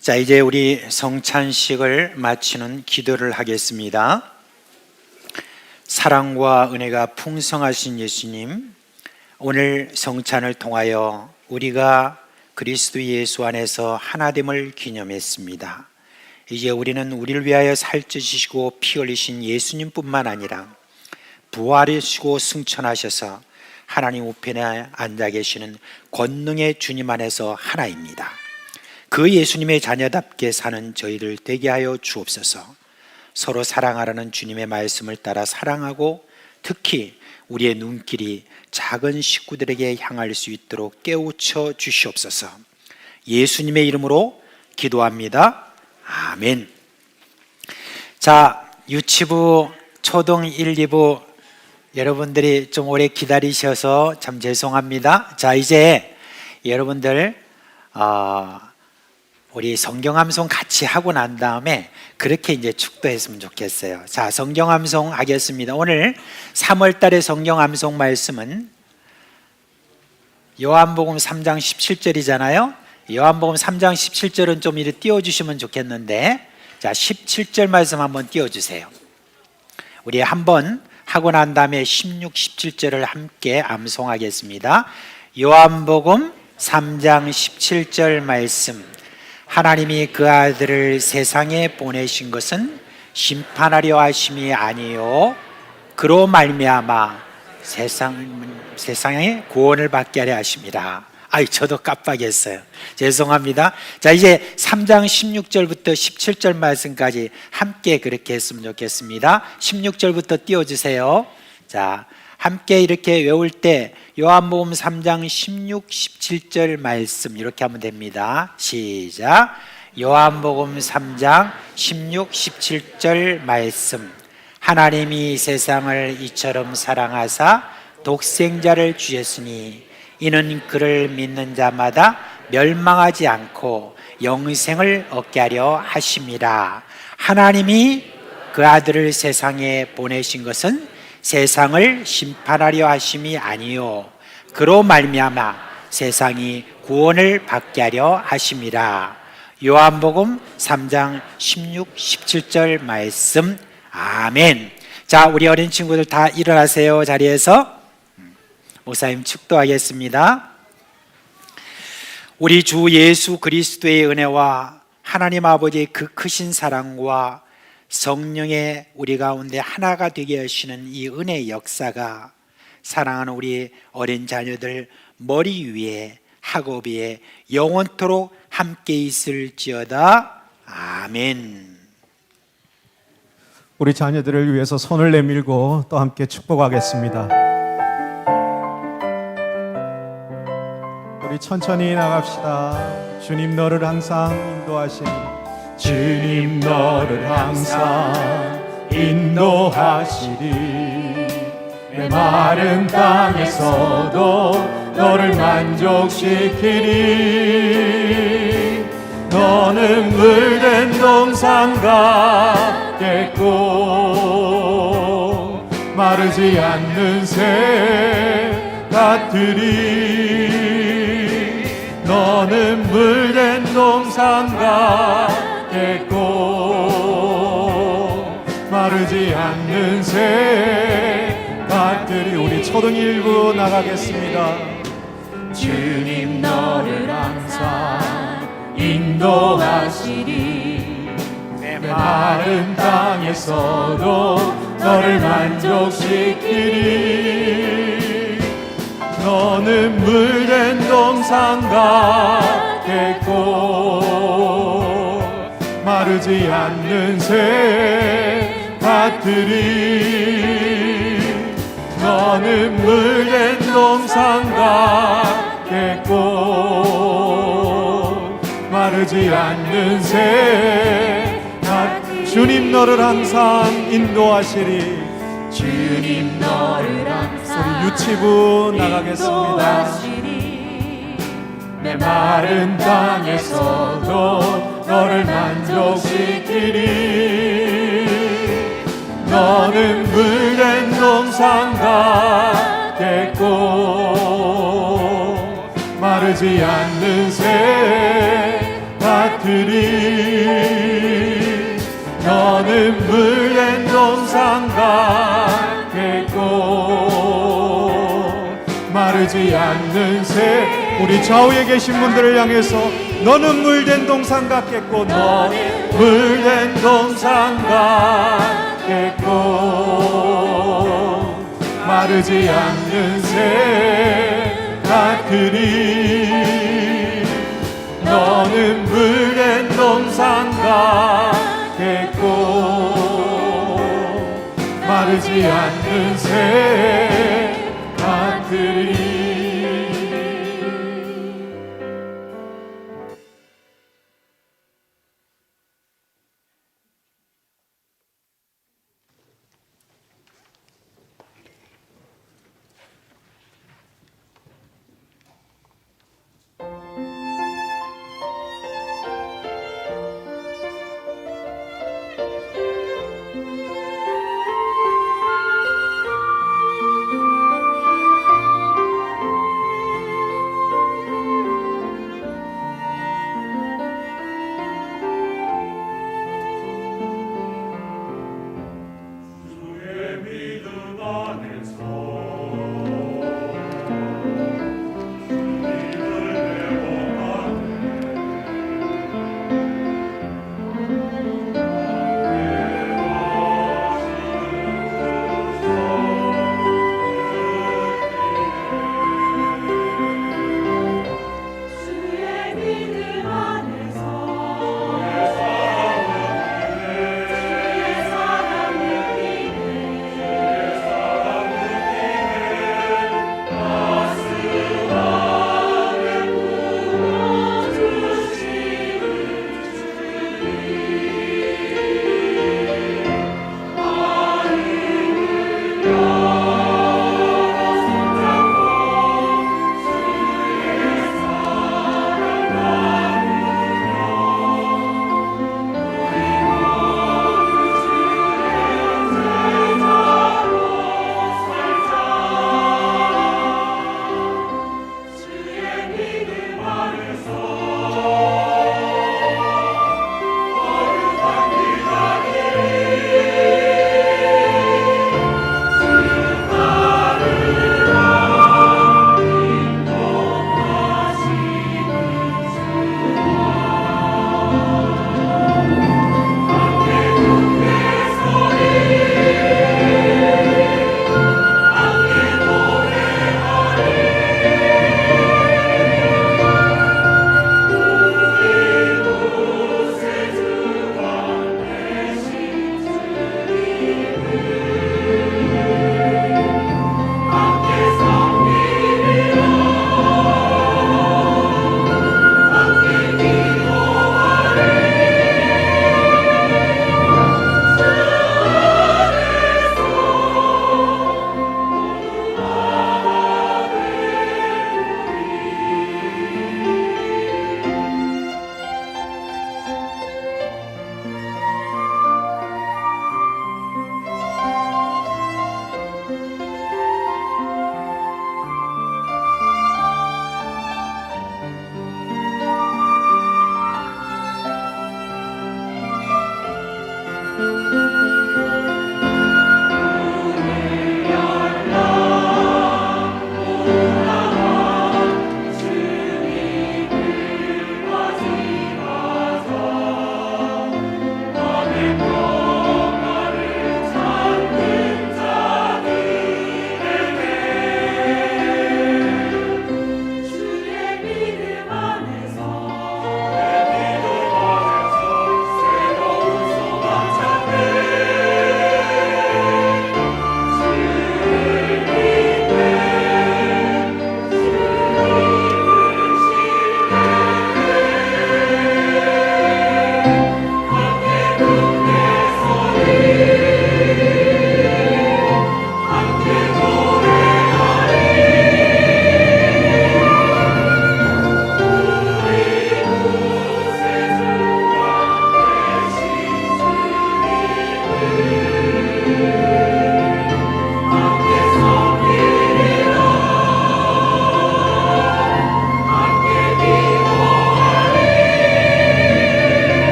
자, 이제 우리 성찬식을 마치는 기도를 하겠습니다. 사랑과 은혜가 풍성하신 예수님, 오늘 성찬을 통하여 우리가 그리스도 예수 안에서 하나됨을 기념했습니다. 이제 우리는 우리를 위하여 살찌시고 피 흘리신 예수님뿐만 아니라 부활하시고 승천하셔서 하나님 우편에 앉아 계시는 권능의 주님 안에서 하나입니다. 그 예수님의 자녀답게 사는 저희를 되게 하여 주옵소서. 서로 사랑하라는 주님의 말씀을 따라 사랑하고 특히 우리의 눈길이 작은 식구들에게 향할 수 있도록 깨우쳐 주시옵소서. 예수님의 이름으로 기도합니다. 아멘. 자, 유치부, 초등 1, 2부 여러분들이 좀 오래 기다리셔서 참 죄송합니다. 자, 이제 여러분들 우리 성경함송 같이 하고 난 다음에 그렇게 이제 축도했으면 좋겠어요. 자, 성경함송 하겠습니다. 오늘 3월 달의 성경함송 말씀은 요한복음 3장 17절이잖아요. 요한복음 3장 17절은 좀 이렇게 띄워주시면 좋겠는데, 자, 17절 말씀 한번 띄워주세요. 우리 한번 하고 난 다음에 16, 17절을 함께 암송하겠습니다. 요한복음 3장 17절 말씀 하나님이 그 아들을 세상에 보내신 것은 심판하려 하심이 아니요 그로 말미암아 세상에 구원을 받게 하려 하십니다. 저도 깜빡했어요. 죄송합니다. 자, 이제 3장 16절부터 17절 말씀까지 함께 그렇게 했으면 좋겠습니다. 16절부터 띄워주세요. 자, 함께 이렇게 외울 때 요한복음 3장 16, 17절 말씀 이렇게 하면 됩니다. 시작. 요한복음 3장 16, 17절 말씀. 하나님이 세상을 이처럼 사랑하사 독생자를 주셨으니 이는 그를 믿는 자마다 멸망하지 않고 영생을 얻게 하려 하심이라. 하나님이 그 아들을 세상에 보내신 것은 세상을 심판하려 하심이 아니요 그로 말미암아 세상이 구원을 받게 하려 하심이라. 요한복음 3장 16, 17절 말씀. 아멘. 자, 우리 어린 친구들 다 일어나세요. 자리에서 목사님 축도하겠습니다. 우리 주 예수 그리스도의 은혜와 하나님 아버지의 그 크신 사랑과 성령의 우리 가운데 하나가 되게 하시는 이 은혜의 역사가 사랑하는 우리 어린 자녀들 머리 위에 학업 위에 영원토록 함께 있을지어다. 아멘. 우리 자녀들을 위해서 손을 내밀고 또 함께 축복하겠습니다. 우리 천천히 나갑시다. 주님 너를 항상 인도하시니 주님 너를 항상 인도하시리. 메마른 땅에서도 너를 만족시키리. 너는 물된 동산 같겠고 마르지 않는 새 같으리. 너는 물된 동산 같겠고 마르지 않는 새 같으리. 우리 초등 1부 나가겠습니다. 주님 너를 항상 인도하시리. 메마른 땅에서도 너를 만족시키리. 너는 물된 동산 같겠고 마르지 않는 새 같으리. 너는 물된 동산 같겠고 마르지 않는 새 같으리. 주님 너를 항상 인도하시리. 주님 너를 항상 우리 유치부 나가겠습니다. 메마른 땅에서도 너를 만족시키리. 너는 물된 동산 같겠고 마르지 않는 새 같으리. 너는 물된 동산 같겠고 마르지 않는 새. 우리 좌우에 계신 분들을 향해서 너는 물된 동산 같겠고 너는 물된 동산 같겠고 마르지 않는 새 같으리. 너는 물된 동산 같겠고 마르지 않는 새 같으리.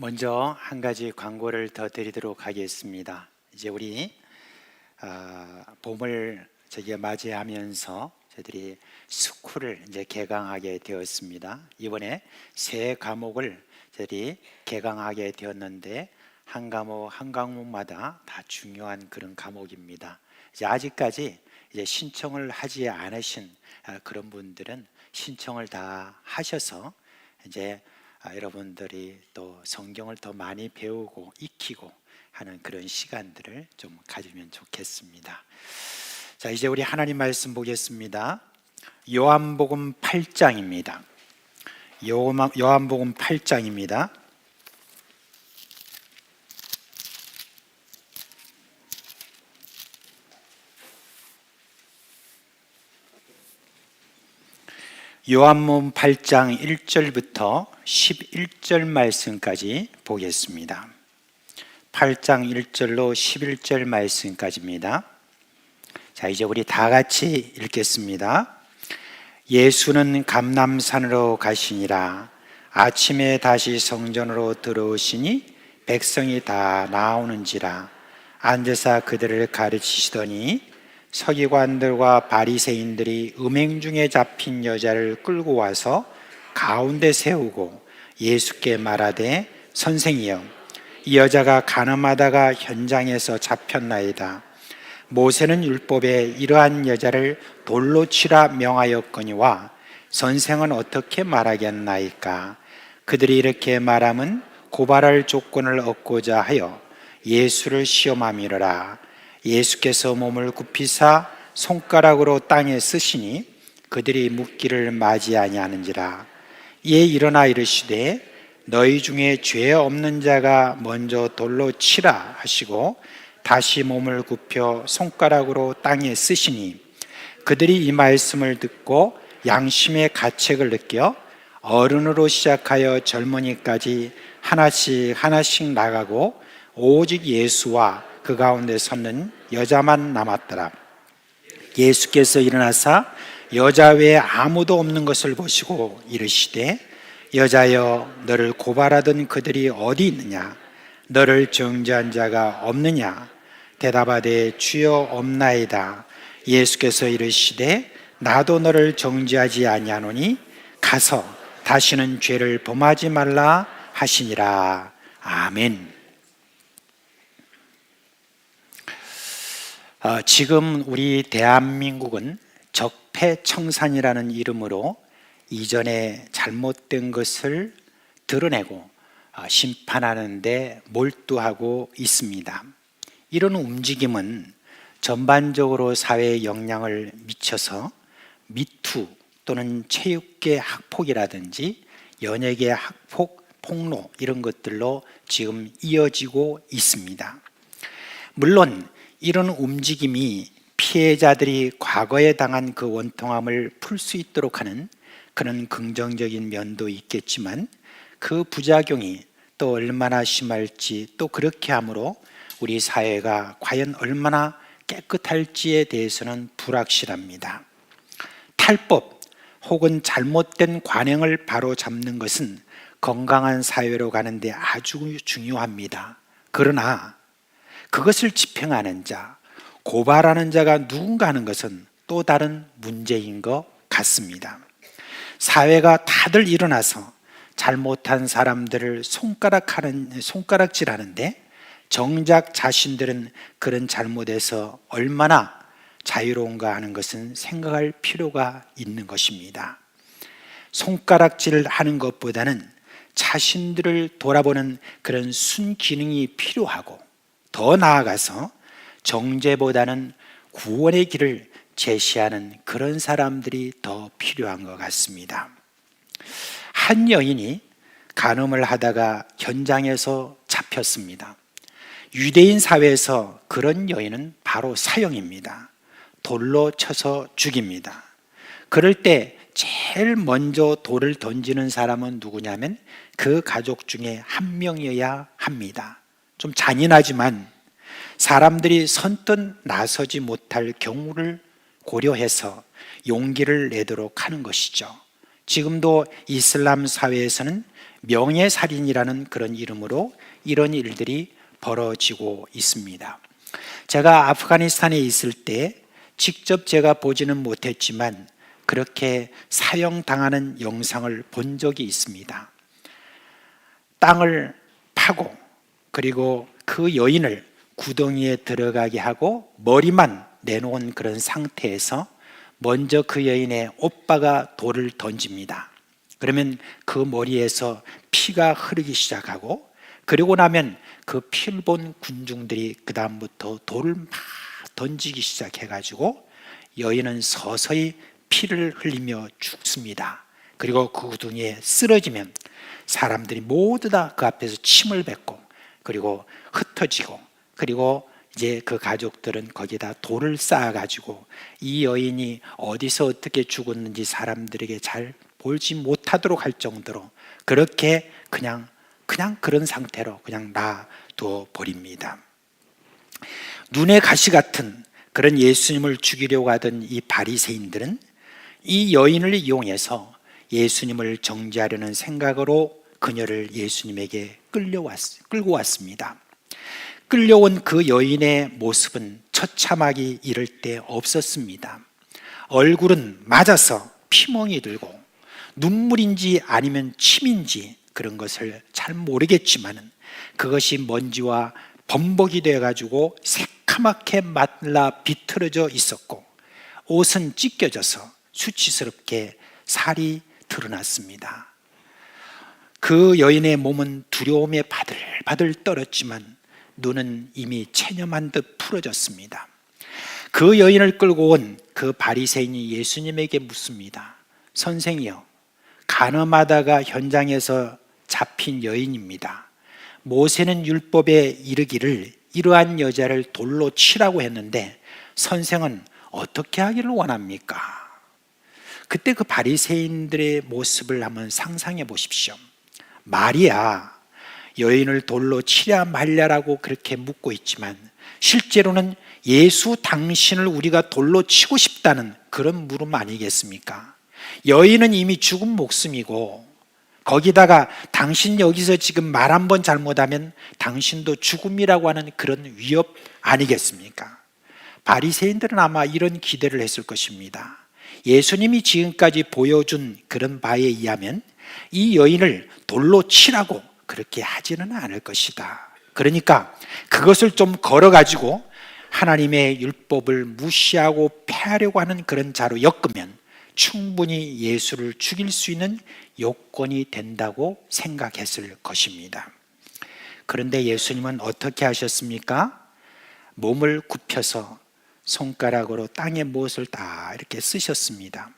먼저 한 가지 광고를 더 드리도록 하겠습니다. 이제 우리 봄을 저기 맞이하면서 저희들이 스쿨을 이제 개강하게 되었습니다. 이번에 세 과목을 저희들이 개강하게 되었는데 한 과목마다 다 중요한 그런 과목입니다. 이제 아직까지 이제 신청을 하지 않으신 그런 분들은 신청을 다 하셔서 이제 여러분들이 또 성경을 더 많이 배우고 익히고 하는 그런 시간들을 좀 가지면 좋겠습니다. 자, 이제 우리 하나님 말씀 보겠습니다. 요한복음 8장입니다. 요한복음 8장입니다. 요한복음 8장 1절부터 11절 말씀까지 보겠습니다. 8장 1절로 11절 말씀까지입니다. 자, 이제 우리 다 같이 읽겠습니다. 예수는 감람산으로 가시니라. 아침에 다시 성전으로 들어오시니 백성이 다 나오는지라. 앉으사 그들을 가르치시더니 서기관들과 바리새인들이 음행 중에 잡힌 여자를 끌고 와서 가운데 세우고 예수께 말하되 선생이여, 이 여자가 간음하다가 현장에서 잡혔나이다. 모세는 율법에 이러한 여자를 돌로 치라 명하였거니와 선생은 어떻게 말하겠나이까? 그들이 이렇게 말함은 고발할 조건을 얻고자 하여 예수를 시험함이로라. 예수께서 몸을 굽히사 손가락으로 땅에 쓰시니 그들이 묻기를 맞이 아니하는지라. 이에 일어나 이르시되 너희 중에 죄 없는 자가 먼저 돌로 치라 하시고 다시 몸을 굽혀 손가락으로 땅에 쓰시니 그들이 이 말씀을 듣고 양심의 가책을 느껴 어른으로 시작하여 젊은이까지 하나씩 나가고 오직 예수와 그 가운데 섰는 여자만 남았더라. 예수께서 일어나사 여자 외에 아무도 없는 것을 보시고 이르시되 여자여, 너를 고발하던 그들이 어디 있느냐? 너를 정죄한 자가 없느냐? 대답하되 주여 없나이다. 예수께서 이르시되 나도 너를 정죄하지 아니하노니 가서 다시는 죄를 범하지 말라 하시니라. 아멘. 지금 우리 대한민국은 적폐청산이라는 이름으로 이전에 잘못된 것을 드러내고 심판하는 데 몰두하고 있습니다. 이런 움직임은 전반적으로 사회에 영향을 미쳐서 미투 또는 체육계 학폭이라든지 연예계 학폭, 폭로 이런 것들로 지금 이어지고 있습니다. 물론 이런 움직임이 피해자들이 과거에 당한 그 원통함을 풀 수 있도록 하는 그런 긍정적인 면도 있겠지만 그 부작용이 또 얼마나 심할지, 또 그렇게 함으로 우리 사회가 과연 얼마나 깨끗할지에 대해서는 불확실합니다. 탈법 혹은 잘못된 관행을 바로잡는 것은 건강한 사회로 가는데 아주 중요합니다. 그러나 그것을 집행하는 자, 고발하는 자가 누군가 하는 것은 또 다른 문제인 것 같습니다. 사회가 다들 일어나서 잘못한 사람들을 손가락질하는데 정작 자신들은 그런 잘못에서 얼마나 자유로운가 하는 것은 생각할 필요가 있는 것입니다. 손가락질을 하는 것보다는 자신들을 돌아보는 그런 순기능이 필요하고, 더 나아가서 정죄보다는 구원의 길을 제시하는 그런 사람들이 더 필요한 것 같습니다. 한 여인이 간음을 하다가 현장에서 잡혔습니다. 유대인 사회에서 그런 여인은 바로 사형입니다. 돌로 쳐서 죽입니다. 그럴 때 제일 먼저 돌을 던지는 사람은 누구냐면 그 가족 중에 한 명이어야 합니다. 좀 잔인하지만 사람들이 선뜻 나서지 못할 경우를 고려해서 용기를 내도록 하는 것이죠. 지금도 이슬람 사회에서는 명예살인이라는 그런 이름으로 이런 일들이 벌어지고 있습니다. 제가 아프가니스탄에 있을 때 직접 제가 보지는 못했지만 그렇게 사형당하는 영상을 본 적이 있습니다. 땅을 파고 그리고 그 여인을 구덩이에 들어가게 하고 머리만 내놓은 그런 상태에서 먼저 그 여인의 오빠가 돌을 던집니다. 그러면 그 머리에서 피가 흐르기 시작하고 그리고 나면 그 피를 본 군중들이 그 다음부터 돌을 막 던지기 시작해가지고 여인은 서서히 피를 흘리며 죽습니다. 그리고 그 구덩이에 쓰러지면 사람들이 모두 다 그 앞에서 침을 뱉고 그리고 흩어지고 그리고 이제 그 가족들은 거기다 돌을 쌓아가지고 이 여인이 어디서 어떻게 죽었는지 사람들에게 잘 보지 못하도록 할 정도로 그렇게 그냥 그런 상태로 그냥 놔두어 버립니다. 눈의 가시 같은 그런 예수님을 죽이려고 하던 이 바리새인들은 이 여인을 이용해서 예수님을 정죄하려는 생각으로 그녀를 예수님에게 끌고 왔습니다. 끌려온 그 여인의 모습은 처참하기 이를 데 없었습니다. 얼굴은 맞아서 피멍이 들고 눈물인지 아니면 침인지 그런 것을 잘 모르겠지만 그것이 먼지와 범벅이 되어가지고 새카맣게 말라 비틀어져 있었고 옷은 찢겨져서 수치스럽게 살이 드러났습니다. 그 여인의 몸은 두려움에 바들바들 떨었지만 눈은 이미 체념한 듯 풀어졌습니다. 그 여인을 끌고 온 그 바리새인이 예수님에게 묻습니다. 선생이여, 간음하다가 현장에서 잡힌 여인입니다. 모세는 율법에 이르기를 이러한 여자를 돌로 치라고 했는데 선생은 어떻게 하기를 원합니까? 그때 그 바리새인들의 모습을 한번 상상해 보십시오. 말이야, 여인을 돌로 치랴 말랴라고 그렇게 묻고 있지만 실제로는 예수 당신을 우리가 돌로 치고 싶다는 그런 물음 아니겠습니까? 여인은 이미 죽은 목숨이고 거기다가 당신 여기서 지금 말 한 번 잘못하면 당신도 죽음이라고 하는 그런 위협 아니겠습니까? 바리새인들은 아마 이런 기대를 했을 것입니다. 예수님이 지금까지 보여준 그런 바에 의하면 이 여인을 돌로 치라고 그렇게 하지는 않을 것이다. 그러니까 그것을 좀 걸어가지고 하나님의 율법을 무시하고 폐하려고 하는 그런 자로 엮으면 충분히 예수를 죽일 수 있는 요건이 된다고 생각했을 것입니다. 그런데 예수님은 어떻게 하셨습니까? 몸을 굽혀서 손가락으로 땅에 무엇을 다 이렇게 쓰셨습니다.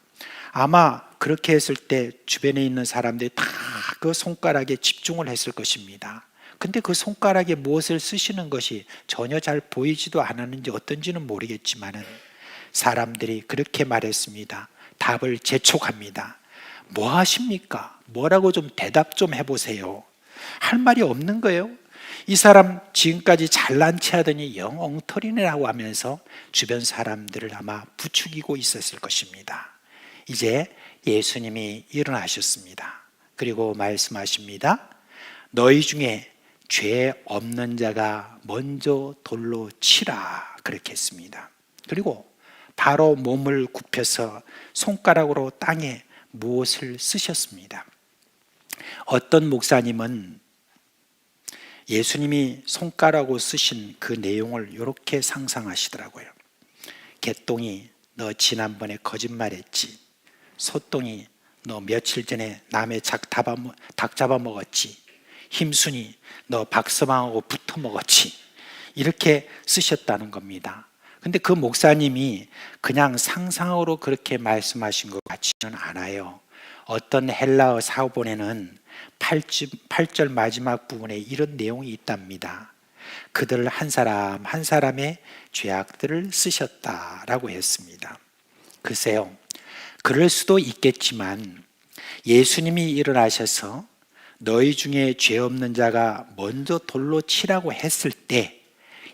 아마 그렇게 했을 때 주변에 있는 사람들이 다 그 손가락에 집중을 했을 것입니다. 근데 그 손가락에 무엇을 쓰시는 것이 전혀 잘 보이지도 않았는지 어떤지는 모르겠지만 사람들이 그렇게 말했습니다. 답을 재촉합니다. 뭐 하십니까? 뭐라고 좀 대답 좀 해보세요. 할 말이 없는 거예요. 이 사람 지금까지 잘난 체 하더니 영 엉터리네라고 하면서 주변 사람들을 아마 부추기고 있었을 것입니다. 이제 예수님이 일어나셨습니다. 그리고 말씀하십니다. 너희 중에 죄 없는 자가 먼저 돌로 치라 그렇게 했습니다. 그리고 바로 몸을 굽혀서 손가락으로 땅에 무엇을 쓰셨습니다. 어떤 목사님은 예수님이 손가락으로 쓰신 그 내용을 이렇게 상상하시더라고요. 개똥이 너 지난번에 거짓말했지. 소똥이 너 며칠 전에 남의 닭 잡아먹었지. 힘순이 너 박서방하고 붙어 먹었지. 이렇게 쓰셨다는 겁니다. 근데 그 목사님이 그냥 상상으로 그렇게 말씀하신 것 같지는 않아요. 어떤 헬라어 사본에는 8절 마지막 부분에 이런 내용이 있답니다. 그들 한 사람 한 사람의 죄악들을 쓰셨다라고 했습니다. 글쎄요, 그럴 수도 있겠지만 예수님이 일어나셔서 너희 중에 죄 없는 자가 먼저 돌로 치라고 했을 때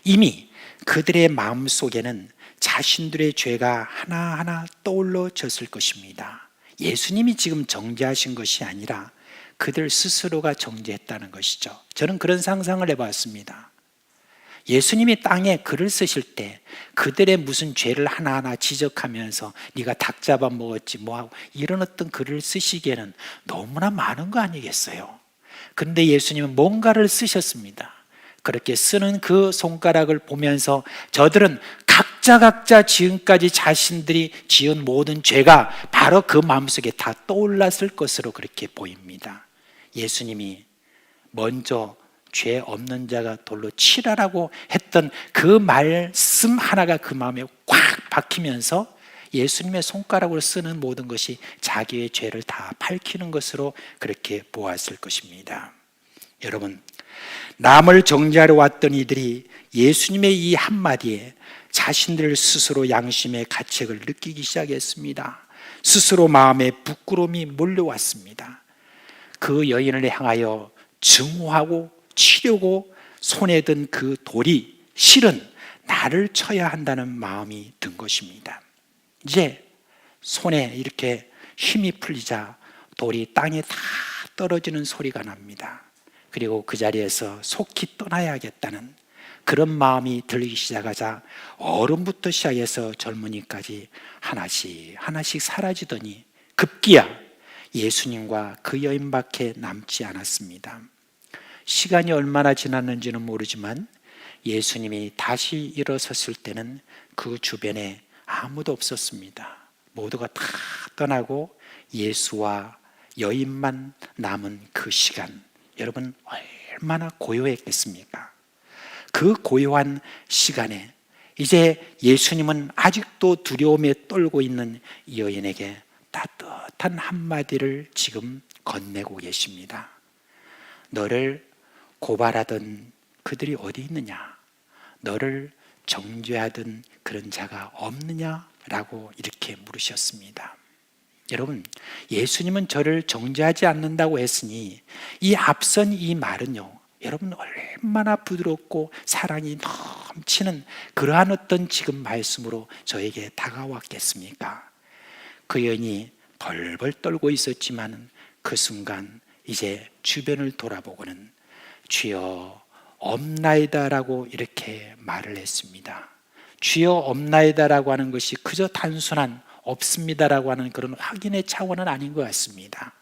이미 그들의 마음속에는 자신들의 죄가 하나하나 떠올라졌을 것입니다. 예수님이 지금 정죄하신 것이 아니라 그들 스스로가 정죄했다는 것이죠. 저는 그런 상상을 해봤습니다. 예수님이 땅에 글을 쓰실 때 그들의 무슨 죄를 하나하나 지적하면서 네가 닭 잡아먹었지 뭐하고 이런 어떤 글을 쓰시기에는 너무나 많은 거 아니겠어요? 그런데 예수님은 뭔가를 쓰셨습니다. 그렇게 쓰는 그 손가락을 보면서 저들은 각자 지금까지 자신들이 지은 모든 죄가 바로 그 마음속에 다 떠올랐을 것으로 그렇게 보입니다. 예수님이 먼저 죄 없는 자가 돌로 치라라고 했던 그 말씀 하나가 그 마음에 꽉 박히면서 예수님의 손가락으로 쓰는 모든 것이 자기의 죄를 다 밝히는 것으로 그렇게 보았을 것입니다. 여러분, 남을 정죄하러 왔던 이들이 예수님의 이 한마디에 자신들 스스로 양심의 가책을 느끼기 시작했습니다. 스스로 마음에 부끄러움이 몰려왔습니다. 그 여인을 향하여 증오하고 치려고 손에 든 그 돌이 실은 나를 쳐야 한다는 마음이 든 것입니다. 이제 손에 이렇게 힘이 풀리자 돌이 땅에 다 떨어지는 소리가 납니다. 그리고 그 자리에서 속히 떠나야겠다는 그런 마음이 들기 시작하자 어른부터 시작해서 젊은이까지 하나씩 사라지더니 급기야 예수님과 그 여인밖에 남지 않았습니다. 시간이 얼마나 지났는지는 모르지만 예수님이 다시 일어섰을 때는 그 주변에 아무도 없었습니다. 모두가 다 떠나고 예수와 여인만 남은 그 시간, 여러분 얼마나 고요했겠습니까? 그 고요한 시간에 이제 예수님은 아직도 두려움에 떨고 있는 이 여인에게 따뜻한 한마디를 지금 건네고 계십니다. 너를 고발하던 그들이 어디 있느냐? 너를 정죄하던 그런 자가 없느냐라고 이렇게 물으셨습니다. 여러분, 예수님은 저를 정죄하지 않는다고 했으니 이 앞선 이 말은요, 여러분 얼마나 부드럽고 사랑이 넘치는 그러한 어떤 지금 말씀으로 저에게 다가왔겠습니까? 그 여인이 벌벌 떨고 있었지만 그 순간 이제 주변을 돌아보고는 주여 없나이다라고 이렇게 말을 했습니다. 주여 없나이다라고 하는 것이 그저 단순한 없습니다라고 하는 그런 확인의 차원은 아닌 것 같습니다.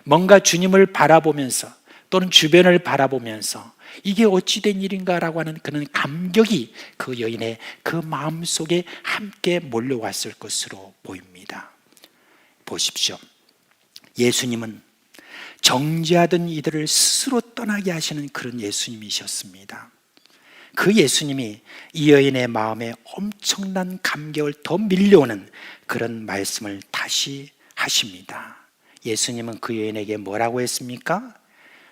뭔가 주님을 바라보면서 또는 주변을 바라보면서 이게 어찌된 일인가라고 하는 그런 감격이 그 여인의 그 마음속에 함께 몰려왔을 것으로 보입니다. 보십시오. 예수님은 정죄하던 이들을 스스로 떠나게 하시는 그런 예수님이셨습니다. 그 예수님이 이 여인의 마음에 엄청난 감격을 더 밀려오는 그런 말씀을 다시 하십니다. 예수님은 그 여인에게 뭐라고 했습니까?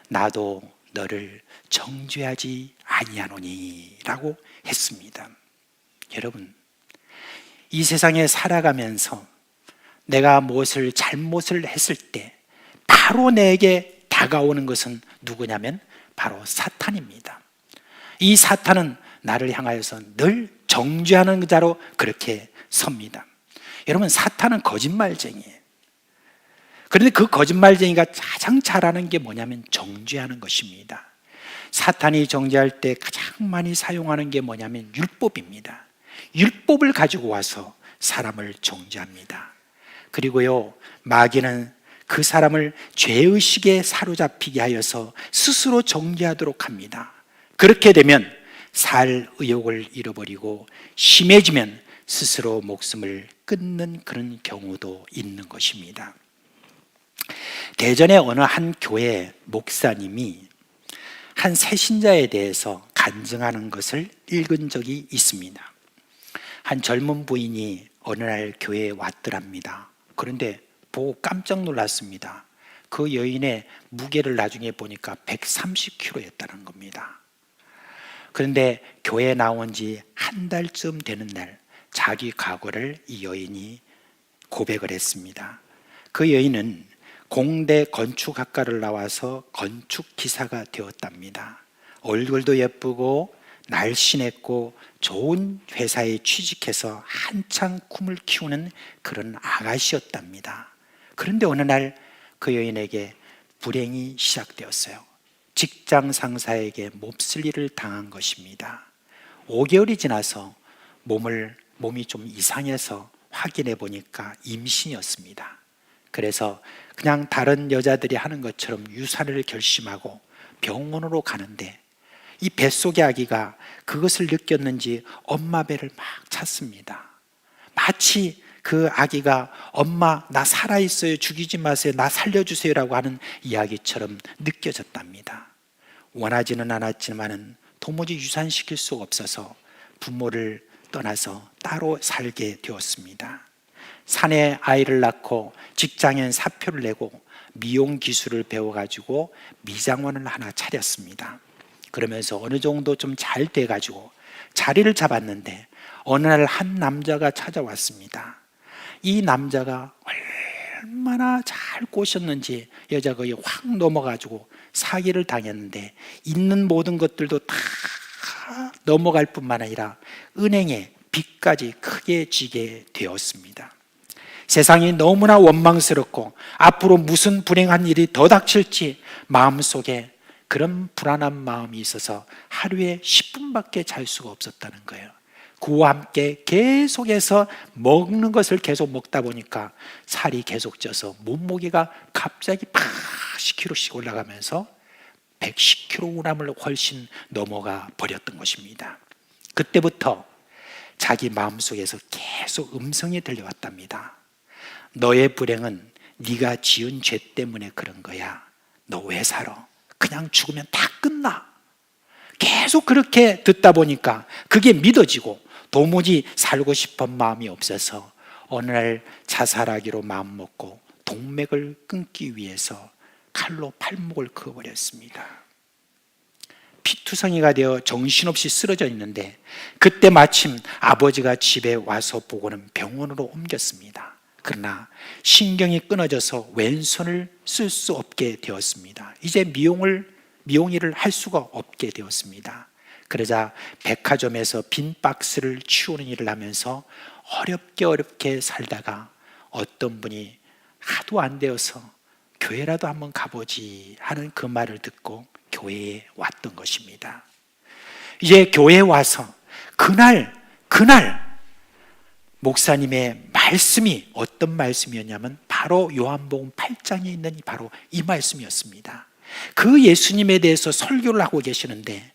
나도 너를 정죄하지 아니하노니 라고 했습니다. 여러분, 이 세상에 살아가면서 내가 무엇을 잘못을 했을 때 바로 내게 다가오는 것은 누구냐면 바로 사탄입니다. 이 사탄은 나를 향하여서 늘 정죄하는 자로 그렇게 섭니다. 여러분, 사탄은 거짓말쟁이에요. 그런데 그 거짓말쟁이가 가장 잘하는 게 뭐냐면 정죄하는 것입니다. 사탄이 정죄할 때 가장 많이 사용하는 게 뭐냐면 율법입니다. 율법을 가지고 와서 사람을 정죄합니다. 그리고요, 마귀는 그 사람을 죄의식에 사로잡히게 하여서 스스로 정죄하도록 합니다. 그렇게 되면 살 의욕을 잃어버리고 심해지면 스스로 목숨을 끊는 그런 경우도 있는 것입니다. 대전의 어느 한 교회 목사님이 한 새신자에 대해서 간증하는 것을 읽은 적이 있습니다. 한 젊은 부인이 어느 날 교회에 왔더랍니다. 그런데 보고 깜짝 놀랐습니다. 그 여인의 무게를 나중에 보니까 130kg였다는 겁니다. 그런데 교회에 나온 지 한 달쯤 되는 날 자기 과거를 이 여인이 고백을 했습니다. 그 여인은 공대 건축학과를 나와서 건축기사가 되었답니다. 얼굴도 예쁘고 날씬했고 좋은 회사에 취직해서 한창 꿈을 키우는 그런 아가씨였답니다. 그런데 어느 날 그 여인에게 불행이 시작되었어요. 직장 상사에게 몹쓸 일을 당한 것입니다. 5개월이 지나서 몸이 좀 이상해서 확인해 보니까 임신이었습니다. 그래서 그냥 다른 여자들이 하는 것처럼 유산을 결심하고 병원으로 가는데 이 뱃속의 아기가 그것을 느꼈는지 엄마 배를 막 찼습니다. 마치 그 아기가 엄마 나 살아있어요, 죽이지 마세요, 나 살려주세요라고 하는 이야기처럼 느껴졌답니다. 원하지는 않았지만은 도무지 유산시킬 수가 없어서 부모를 떠나서 따로 살게 되었습니다. 산에 아이를 낳고 직장엔 사표를 내고 미용 기술을 배워가지고 미장원을 하나 차렸습니다. 그러면서 어느 정도 좀 잘 돼가지고 자리를 잡았는데 어느 날 한 남자가 찾아왔습니다. 이 남자가 얼마나 잘 꼬셨는지 여자가 거기 확 넘어가지고 사기를 당했는데 있는 모든 것들도 다 넘어갈 뿐만 아니라 은행에 빚까지 크게 지게 되었습니다. 세상이 너무나 원망스럽고 앞으로 무슨 불행한 일이 더 닥칠지 마음속에 그런 불안한 마음이 있어서 하루에 10분밖에 잘 수가 없었다는 거예요. 그와 함께 계속해서 먹는 것을 계속 먹다 보니까 살이 계속 쪄서 몸무게가 갑자기 80kg씩 올라가면서 110kg을 훨씬 넘어가 버렸던 것입니다. 그때부터 자기 마음속에서 계속 음성이 들려왔답니다. 너의 불행은 네가 지은 죄 때문에 그런 거야. 너 왜 살아? 그냥 죽으면 다 끝나. 계속 그렇게 듣다 보니까 그게 믿어지고 도무지 살고 싶은 마음이 없어서 어느 날 자살하기로 마음먹고 동맥을 끊기 위해서 칼로 팔목을 그어버렸습니다. 피투성이가 되어 정신없이 쓰러져 있는데 그때 마침 아버지가 집에 와서 보고는 병원으로 옮겼습니다. 그러나 신경이 끊어져서 왼손을 쓸 수 없게 되었습니다. 이제 미용일을 할 수가 없게 되었습니다. 그러자 백화점에서 빈 박스를 치우는 일을 하면서 어렵게 살다가 어떤 분이 하도 안 되어서 교회라도 한번 가보지 하는 그 말을 듣고 교회에 왔던 것입니다. 이제 교회에 와서 그날 목사님의 말씀이 어떤 말씀이었냐면 바로 요한복음 8장에 있는 바로 이 말씀이었습니다. 그 예수님에 대해서 설교를 하고 계시는데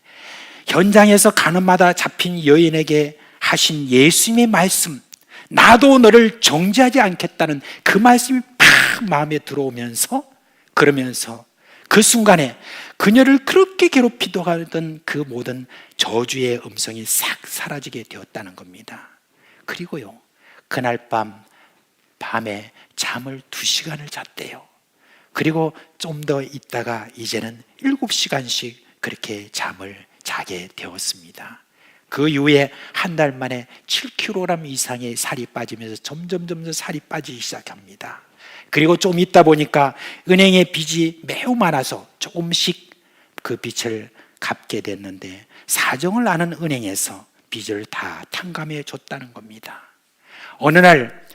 현장에서 가는 마다 잡힌 여인에게 하신 예수님의 말씀, 나도 너를 정죄하지 않겠다는 그 말씀이 팍 마음에 들어오면서 그러면서 그 순간에 그녀를 그렇게 괴롭히던 그 모든 저주의 음성이 싹 사라지게 되었다는 겁니다. 그리고요, 그날 밤에 잠을 2시간을 잤대요. 그리고 좀 더 있다가 이제는 7시간씩 그렇게 잠을 자게 되었습니다. 그 이후에 한 달 만에 7kg 이상의 살이 빠지면서 점점 살이 빠지기 시작합니다. 그리고 좀 있다 보니까 은행의 빚이 매우 많아서 조금씩 그 빚을 갚게 됐는데 사정을 아는 은행에서 빚을 다 탕감해 줬다는 겁니다. 어느 날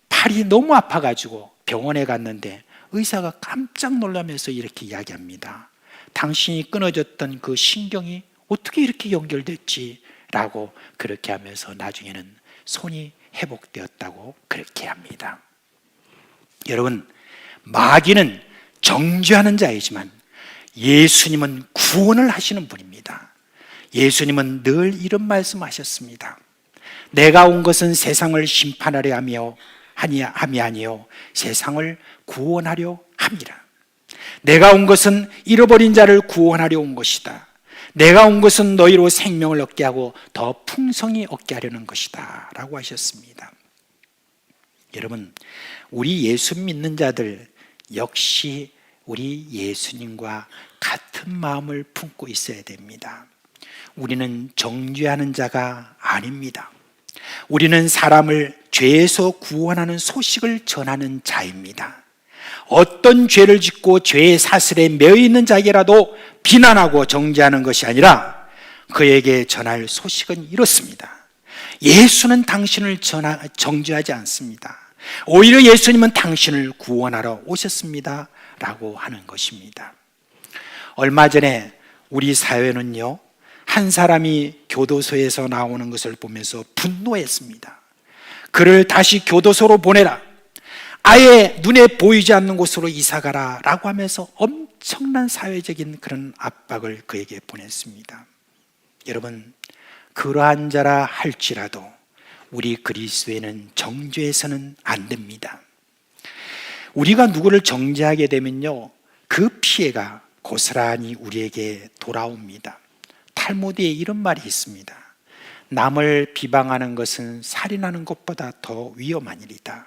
팔이 너무 아파가지고 병원에 갔는데 의사가 깜짝 놀라면서 이렇게 이야기합니다. 당신이 끊어졌던 그 신경이 어떻게 이렇게 연결됐지? 라고 그렇게 하면서 나중에는 손이 회복되었다고 그렇게 합니다. 여러분, 마귀는 정죄하는 자이지만 예수님은 구원을 하시는 분입니다. 예수님은 늘 이런 말씀하셨습니다. 내가 온 것은 세상을 심판하려 함이 아니요 세상을 구원하려 함이라. 내가 온 것은 잃어버린 자를 구원하려 온 것이다. 내가 온 것은 너희로 생명을 얻게 하고 더 풍성히 얻게 하려는 것이다 라고 하셨습니다. 여러분, 우리 예수 믿는 자들 역시 우리 예수님과 같은 마음을 품고 있어야 됩니다. 우리는 정죄하는 자가 아닙니다. 우리는 사람을 죄에서 구원하는 소식을 전하는 자입니다. 어떤 죄를 짓고 죄의 사슬에 매여 있는 자에게라도 비난하고 정죄하는 것이 아니라 그에게 전할 소식은 이렇습니다. 예수는 당신을 정죄하지 않습니다. 오히려 예수님은 당신을 구원하러 오셨습니다 라고 하는 것입니다. 얼마 전에 우리 사회는요, 한 사람이 교도소에서 나오는 것을 보면서 분노했습니다. 그를 다시 교도소로 보내라, 아예 눈에 보이지 않는 곳으로 이사가라 라고 하면서 엄청난 사회적인 그런 압박을 그에게 보냈습니다. 여러분, 그러한 자라 할지라도 우리 그리스도인은 정죄해서는 안 됩니다. 우리가 누구를 정죄하게 되면요, 그 피해가 고스란히 우리에게 돌아옵니다. 탈무드에 이런 말이 있습니다. 남을 비방하는 것은 살인하는 것보다 더 위험한 일이다.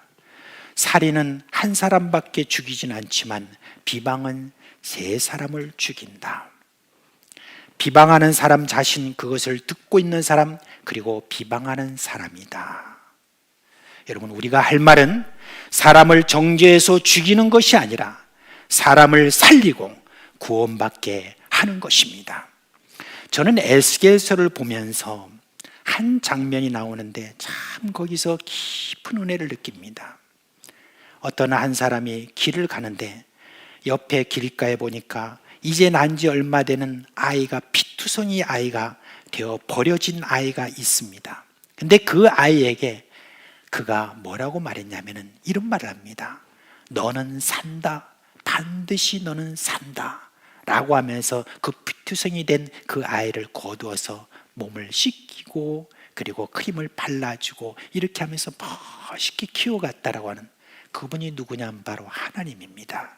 살인은 한 사람밖에 죽이진 않지만 비방은 세 사람을 죽인다. 비방하는 사람 자신, 그것을 듣고 있는 사람, 그리고 비방하는 사람이다. 여러분, 우리가 할 말은 사람을 정죄해서 죽이는 것이 아니라 사람을 살리고 구원받게 하는 것입니다. 저는 에스겔서를 보면서 한 장면이 나오는데 참 거기서 깊은 은혜를 느낍니다. 어떤 한 사람이 길을 가는데 옆에 길가에 보니까 이제 난 지 얼마 되는 아이가, 피투성이 아이가 되어 버려진 아이가 있습니다. 근데 그 아이에게 그가 뭐라고 말했냐면은 이런 말을 합니다. 너는 산다. 반드시 너는 산다. 라고 하면서 그 피투성이 된 그 아이를 거두어서 몸을 씻기고 그리고 크림을 발라주고 이렇게 하면서 멋있게 키워갔다라고 하는 그분이 누구냐면 바로 하나님입니다.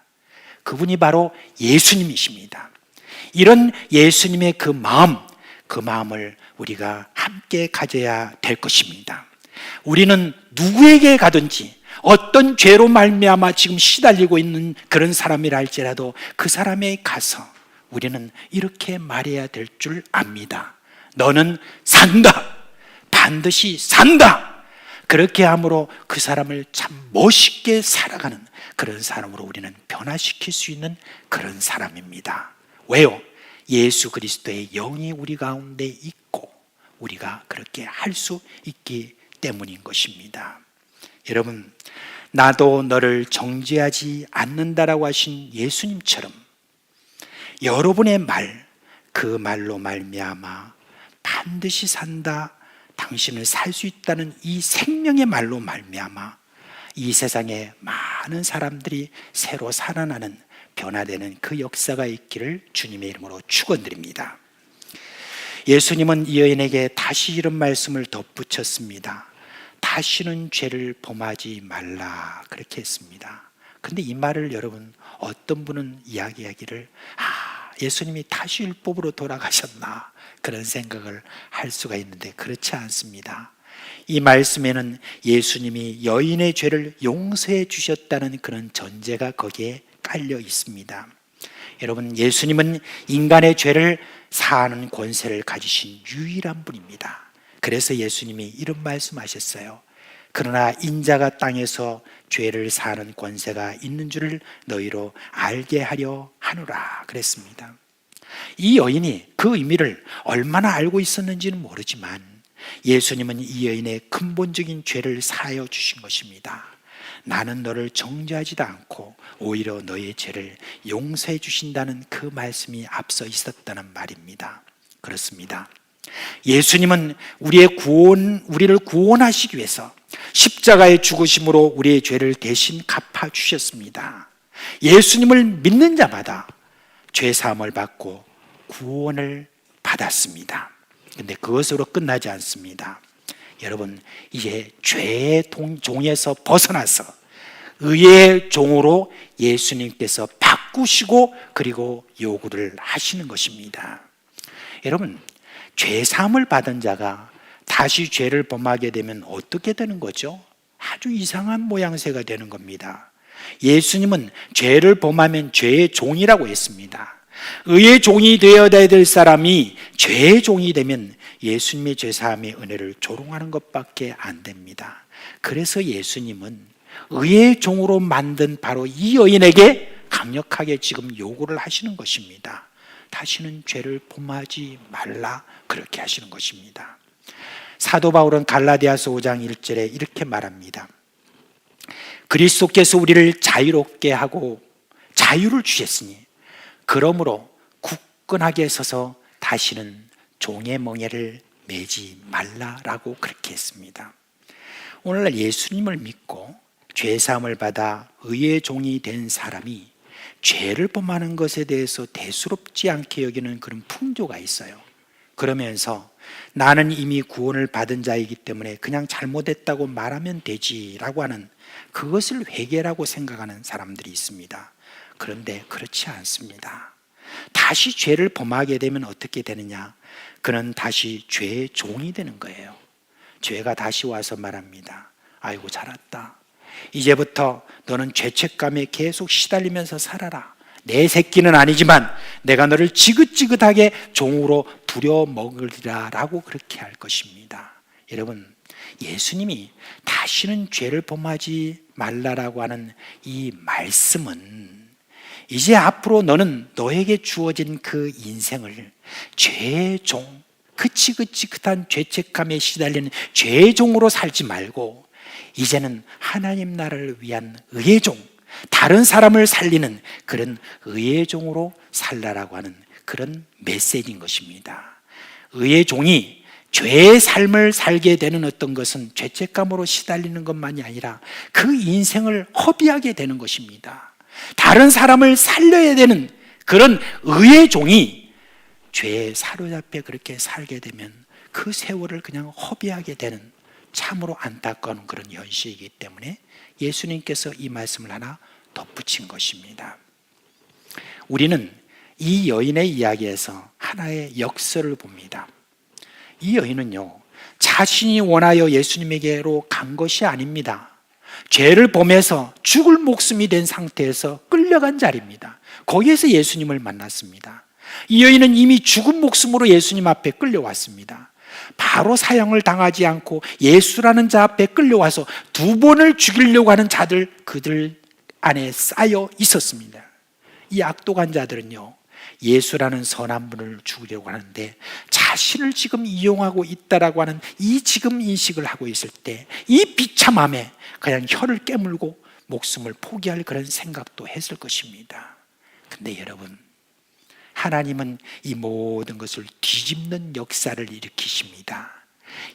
그분이 바로 예수님이십니다. 이런 예수님의 그 마음을 우리가 함께 가져야 될 것입니다. 우리는 누구에게 가든지 어떤 죄로 말미암아 지금 시달리고 있는 그런 사람이라 할지라도 그 사람에 가서 우리는 이렇게 말해야 될 줄 압니다. 너는 산다. 반드시 산다. 그렇게 함으로 그 사람을 참 멋있게 살아가는 그런 사람으로 우리는 변화시킬 수 있는 그런 사람입니다. 왜요? 예수 그리스도의 영이 우리 가운데 있고 우리가 그렇게 할 수 있기 때문인 것입니다. 여러분, 나도 너를 정죄하지 않는다라고 하신 예수님처럼 여러분의 말, 그 말로 말미암아 반드시 산다, 당신을 살 수 있다는 이 생명의 말로 말미암아 이 세상에 많은 사람들이 새로 살아나는, 변화되는 그 역사가 있기를 주님의 이름으로 축원드립니다. 예수님은 이 여인에게 다시 이런 말씀을 덧붙였습니다. 다시는 죄를 범하지 말라, 그렇게 했습니다. 근데 이 말을 여러분, 어떤 분은 이야기하기를 예수님이 다시 율법으로 돌아가셨나, 그런 생각을 할 수가 있는데 그렇지 않습니다. 이 말씀에는 예수님이 여인의 죄를 용서해 주셨다는 그런 전제가 거기에 깔려 있습니다. 여러분, 예수님은 인간의 죄를 사하는 권세를 가지신 유일한 분입니다. 그래서 예수님이 이런 말씀하셨어요. 그러나 인자가 땅에서 죄를 사하는 권세가 있는 줄을 너희로 알게 하려 하노라, 그랬습니다. 이 여인이 그 의미를 얼마나 알고 있었는지는 모르지만 예수님은 이 여인의 근본적인 죄를 사하여 주신 것입니다. 나는 너를 정죄하지도 않고 오히려 너의 죄를 용서해 주신다는 그 말씀이 앞서 있었다는 말입니다. 그렇습니다. 예수님은 우리를 구원하시기 위해서 십자가의 죽으심으로 우리의 죄를 대신 갚아 주셨습니다. 예수님을 믿는 자마다 죄 사함을 받고 구원을 받았습니다. 근데 그것으로 끝나지 않습니다. 여러분, 이제 죄의 종에서 벗어나서 의의 종으로 예수님께서 바꾸시고 그리고 요구를 하시는 것입니다. 여러분, 죄 사함을 받은 자가 다시 죄를 범하게 되면 어떻게 되는 거죠? 아주 이상한 모양새가 되는 겁니다. 예수님은 죄를 범하면 죄의 종이라고 했습니다. 의의 종이 되어야 될 사람이 죄의 종이 되면 예수님의 죄사함의 은혜를 조롱하는 것밖에 안 됩니다. 그래서 예수님은 의의 종으로 만든 바로 이 여인에게 강력하게 지금 요구를 하시는 것입니다. 다시는 죄를 범하지 말라, 그렇게 하시는 것입니다. 사도 바울은 갈라디아서 5장 1절에 이렇게 말합니다. 그리스도께서 우리를 자유롭게 하고 자유를 주셨으니 그러므로 굳건하게 서서 다시는 종의 멍에를 매지 말라라고 그렇게 했습니다. 오늘날 예수님을 믿고 죄사함을 받아 의의 종이 된 사람이 죄를 범하는 것에 대해서 대수롭지 않게 여기는 그런 풍조가 있어요. 그러면서 나는 이미 구원을 받은 자이기 때문에 그냥 잘못했다고 말하면 되지라고 하는 그것을 회개라고 생각하는 사람들이 있습니다. 그런데 그렇지 않습니다. 다시 죄를 범하게 되면 어떻게 되느냐? 그는 다시 죄의 종이 되는 거예요. 죄가 다시 와서 말합니다. 아이고 잘했다. 이제부터 너는 죄책감에 계속 시달리면서 살아라. 내 새끼는 아니지만 내가 너를 지긋지긋하게 종으로 부려먹으리라 라고 그렇게 할 것입니다. 여러분, 예수님이 다시는 죄를 범하지 말라라고 하는 이 말씀은 이제 앞으로 너는 너에게 주어진 그 인생을 죄의 종, 그치그치긋한 죄책감에 시달리는 죄의 종으로 살지 말고 이제는 하나님 나라를 위한 의의 종, 다른 사람을 살리는 그런 의의 종으로 살라라고 하는 그런 메시지인 것입니다. 의의 종이 죄의 삶을 살게 되는 어떤 것은 죄책감으로 시달리는 것만이 아니라 그 인생을 허비하게 되는 것입니다. 다른 사람을 살려야 되는 그런 의의 종이 죄에 사로잡혀 그렇게 살게 되면 그 세월을 그냥 허비하게 되는 참으로 안타까운 그런 현실이기 때문에 예수님께서 이 말씀을 하나 덧붙인 것입니다. 우리는 이 여인의 이야기에서 하나의 역설을 봅니다. 이 여인은요, 자신이 원하여 예수님에게로 간 것이 아닙니다. 죄를 범해서 죽을 목숨이 된 상태에서 끌려간 자리입니다. 거기에서 예수님을 만났습니다. 이 여인은 이미 죽은 목숨으로 예수님 앞에 끌려왔습니다. 바로 사형을 당하지 않고 예수라는 자 앞에 끌려와서 2번을 죽이려고 하는 자들, 그들 안에 쌓여 있었습니다. 이 악독한 자들은요, 예수라는 선한 분을 죽이려고 하는데 자신을 지금 이용하고 있다라고 하는 이 지금 인식을 하고 있을 때 이 비참함에 그냥 혀를 깨물고 목숨을 포기할 그런 생각도 했을 것입니다. 근데 여러분, 하나님은 이 모든 것을 뒤집는 역사를 일으키십니다.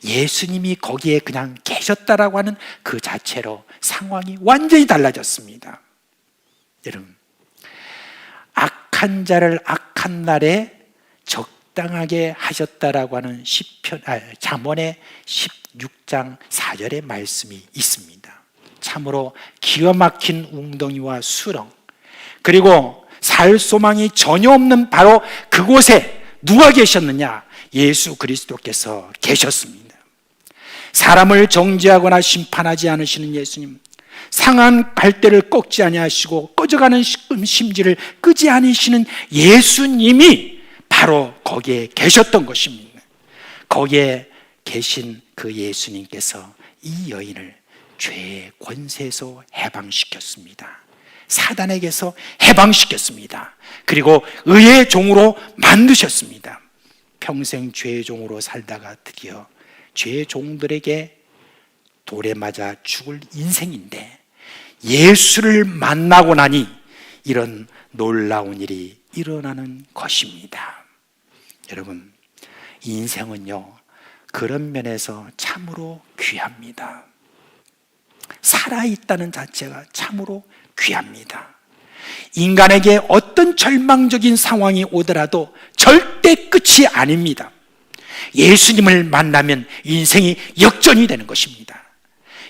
예수님이 거기에 그냥 계셨다라고 하는 그 자체로 상황이 완전히 달라졌습니다. 여러분, 악한 자를 악한 날에 적당하게 하셨다라고 하는 잠언의 16장 4절의 말씀이 있습니다. 참으로 기가 막힌 웅덩이와 수렁, 그리고 살 소망이 전혀 없는 바로 그곳에 누가 계셨느냐? 예수 그리스도께서 계셨습니다. 사람을 정죄하거나 심판하지 않으시는 예수님, 상한 갈대를 꺾지 아니하시고 꺼져가는 심지를 끄지 않으시는 예수님이 바로 거기에 계셨던 것입니다. 거기에 계신 그 예수님께서 이 여인을 죄의 권세에서 해방시켰습니다. 사단에게서 해방시켰습니다. 그리고 의의 종으로 만드셨습니다. 평생 죄의 종으로 살다가 드디어 죄의 종들에게 돌에 맞아 죽을 인생인데 예수를 만나고 나니 이런 놀라운 일이 일어나는 것입니다. 여러분, 인생은요, 그런 면에서 참으로 귀합니다. 살아있다는 자체가 참으로 귀합니다. 인간에게 어떤 절망적인 상황이 오더라도 절대 끝이 아닙니다. 예수님을 만나면 인생이 역전이 되는 것입니다.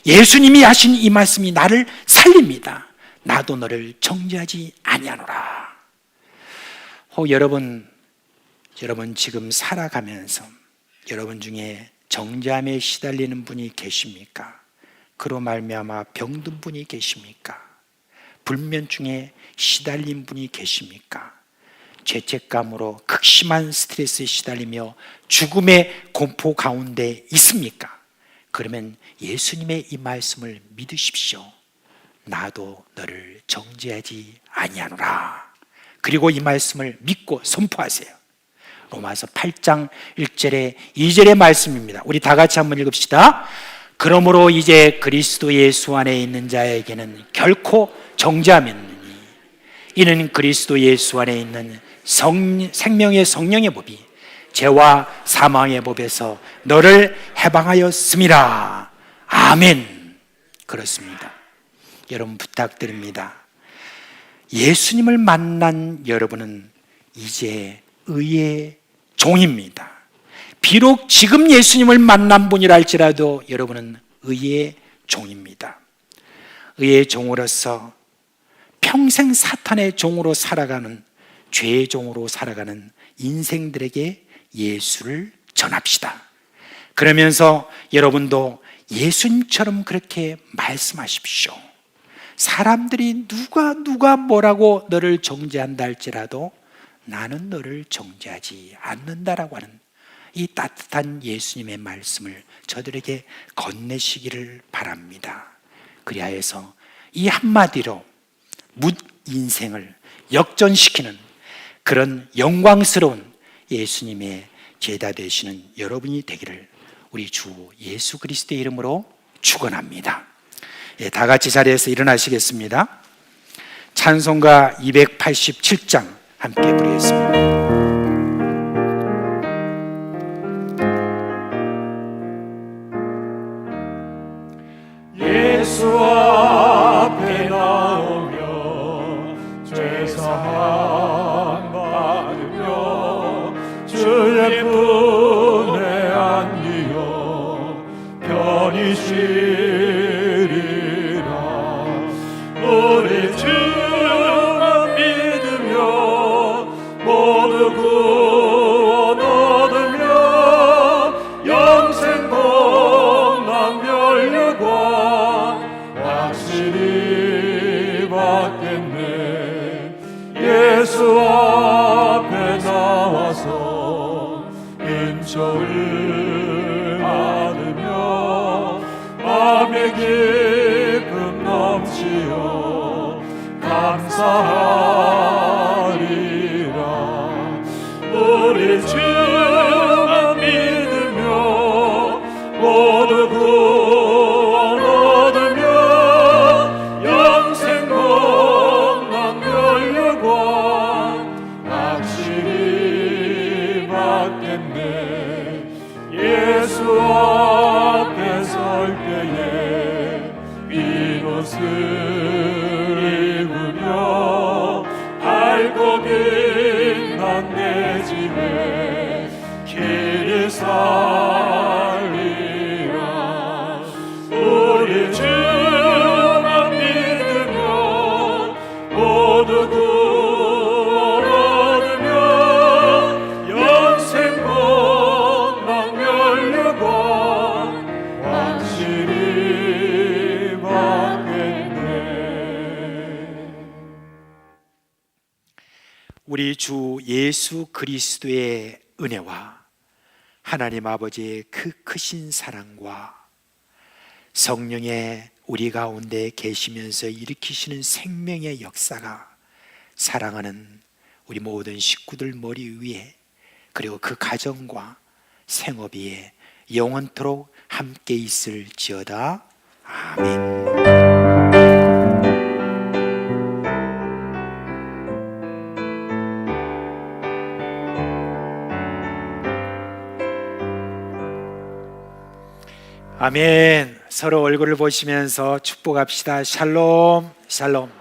예수님이 하신 이 말씀이 나를 살립니다. 나도 너를 정죄하지 아니하노라. 여러분 지금 살아가면서 여러분 중에 정죄함에 시달리는 분이 계십니까? 그로 말미암아 병든 분이 계십니까? 불면증에 시달린 분이 계십니까? 죄책감으로 극심한 스트레스에 시달리며 죽음의 공포 가운데 있습니까? 그러면 예수님의 이 말씀을 믿으십시오. 나도 너를 정죄하지 아니하노라. 그리고 이 말씀을 믿고 선포하세요. 로마서 8장 1절에 2절의 말씀입니다. 우리 다 같이 한번 읽읍시다. 그러므로 이제 그리스도 예수 안에 있는 자에게는 결코 정죄함이 없느니 이는 그리스도 예수 안에 있는 생명의 성령의 법이 죄와 사망의 법에서 너를 해방하였음이라. 아멘. 그렇습니다. 여러분 부탁드립니다. 예수님을 만난 여러분은 이제 의의 종입니다. 비록 지금 예수님을 만난 분이라 할지라도 여러분은 의의 종입니다. 의의 종으로서 평생 사탄의 종으로 살아가는, 죄의 종으로 살아가는 인생들에게 예수를 전합시다. 그러면서 여러분도 예수님처럼 그렇게 말씀하십시오. 사람들이 누가 뭐라고 너를 정죄한다 할지라도 나는 너를 정죄하지 않는다라고 하는 이 따뜻한 예수님의 말씀을 저들에게 건네시기를 바랍니다. 그리하여서 이 한마디로 묻 인생을 역전시키는 그런 영광스러운 예수님의 제자 되시는 여러분이 되기를 우리 주 예수 그리스도의 이름으로 축원합니다. 예, 다 같이 자리에서 일어나시겠습니다. 찬송가 287장 함께 부르겠습니다. 예수 앞에 나오며 죄사함 받으며 주의 품에 안기어 편히 쉬리라. 우리 주만 믿으며 모두 구원 얻으며 영생 복락 멸류관 확실히 받겠네. 예수 앞에 나와서 은총을 받으며 마음의 기쁨 넘치어 감사하리라. 우리 주만 믿으며 모두 구원 얻으며 영생 복락 멸류관 확실히 받겠네. 예수 앞에 설 때에 빈옷을 입으며 밝고 빛난 내 집에 길이 살리라. 우리 주만 믿으며 모두 구원 얻으며 영생 복락 멸류관 확실히 받겠네. 우리 주 예수 그리스도의 은혜와 하나님 아버지의 그 크신 사랑과 성령의 우리 가운데 계시면서 일으키시는 생명의 역사가 사랑하는 우리 모든 식구들 머리 위에 그리고 그 가정과 생업 위에 영원토록 함께 있을지어다. 아멘. 아멘. 서로 얼굴을 보시면서 축복합시다. 샬롬, 샬롬.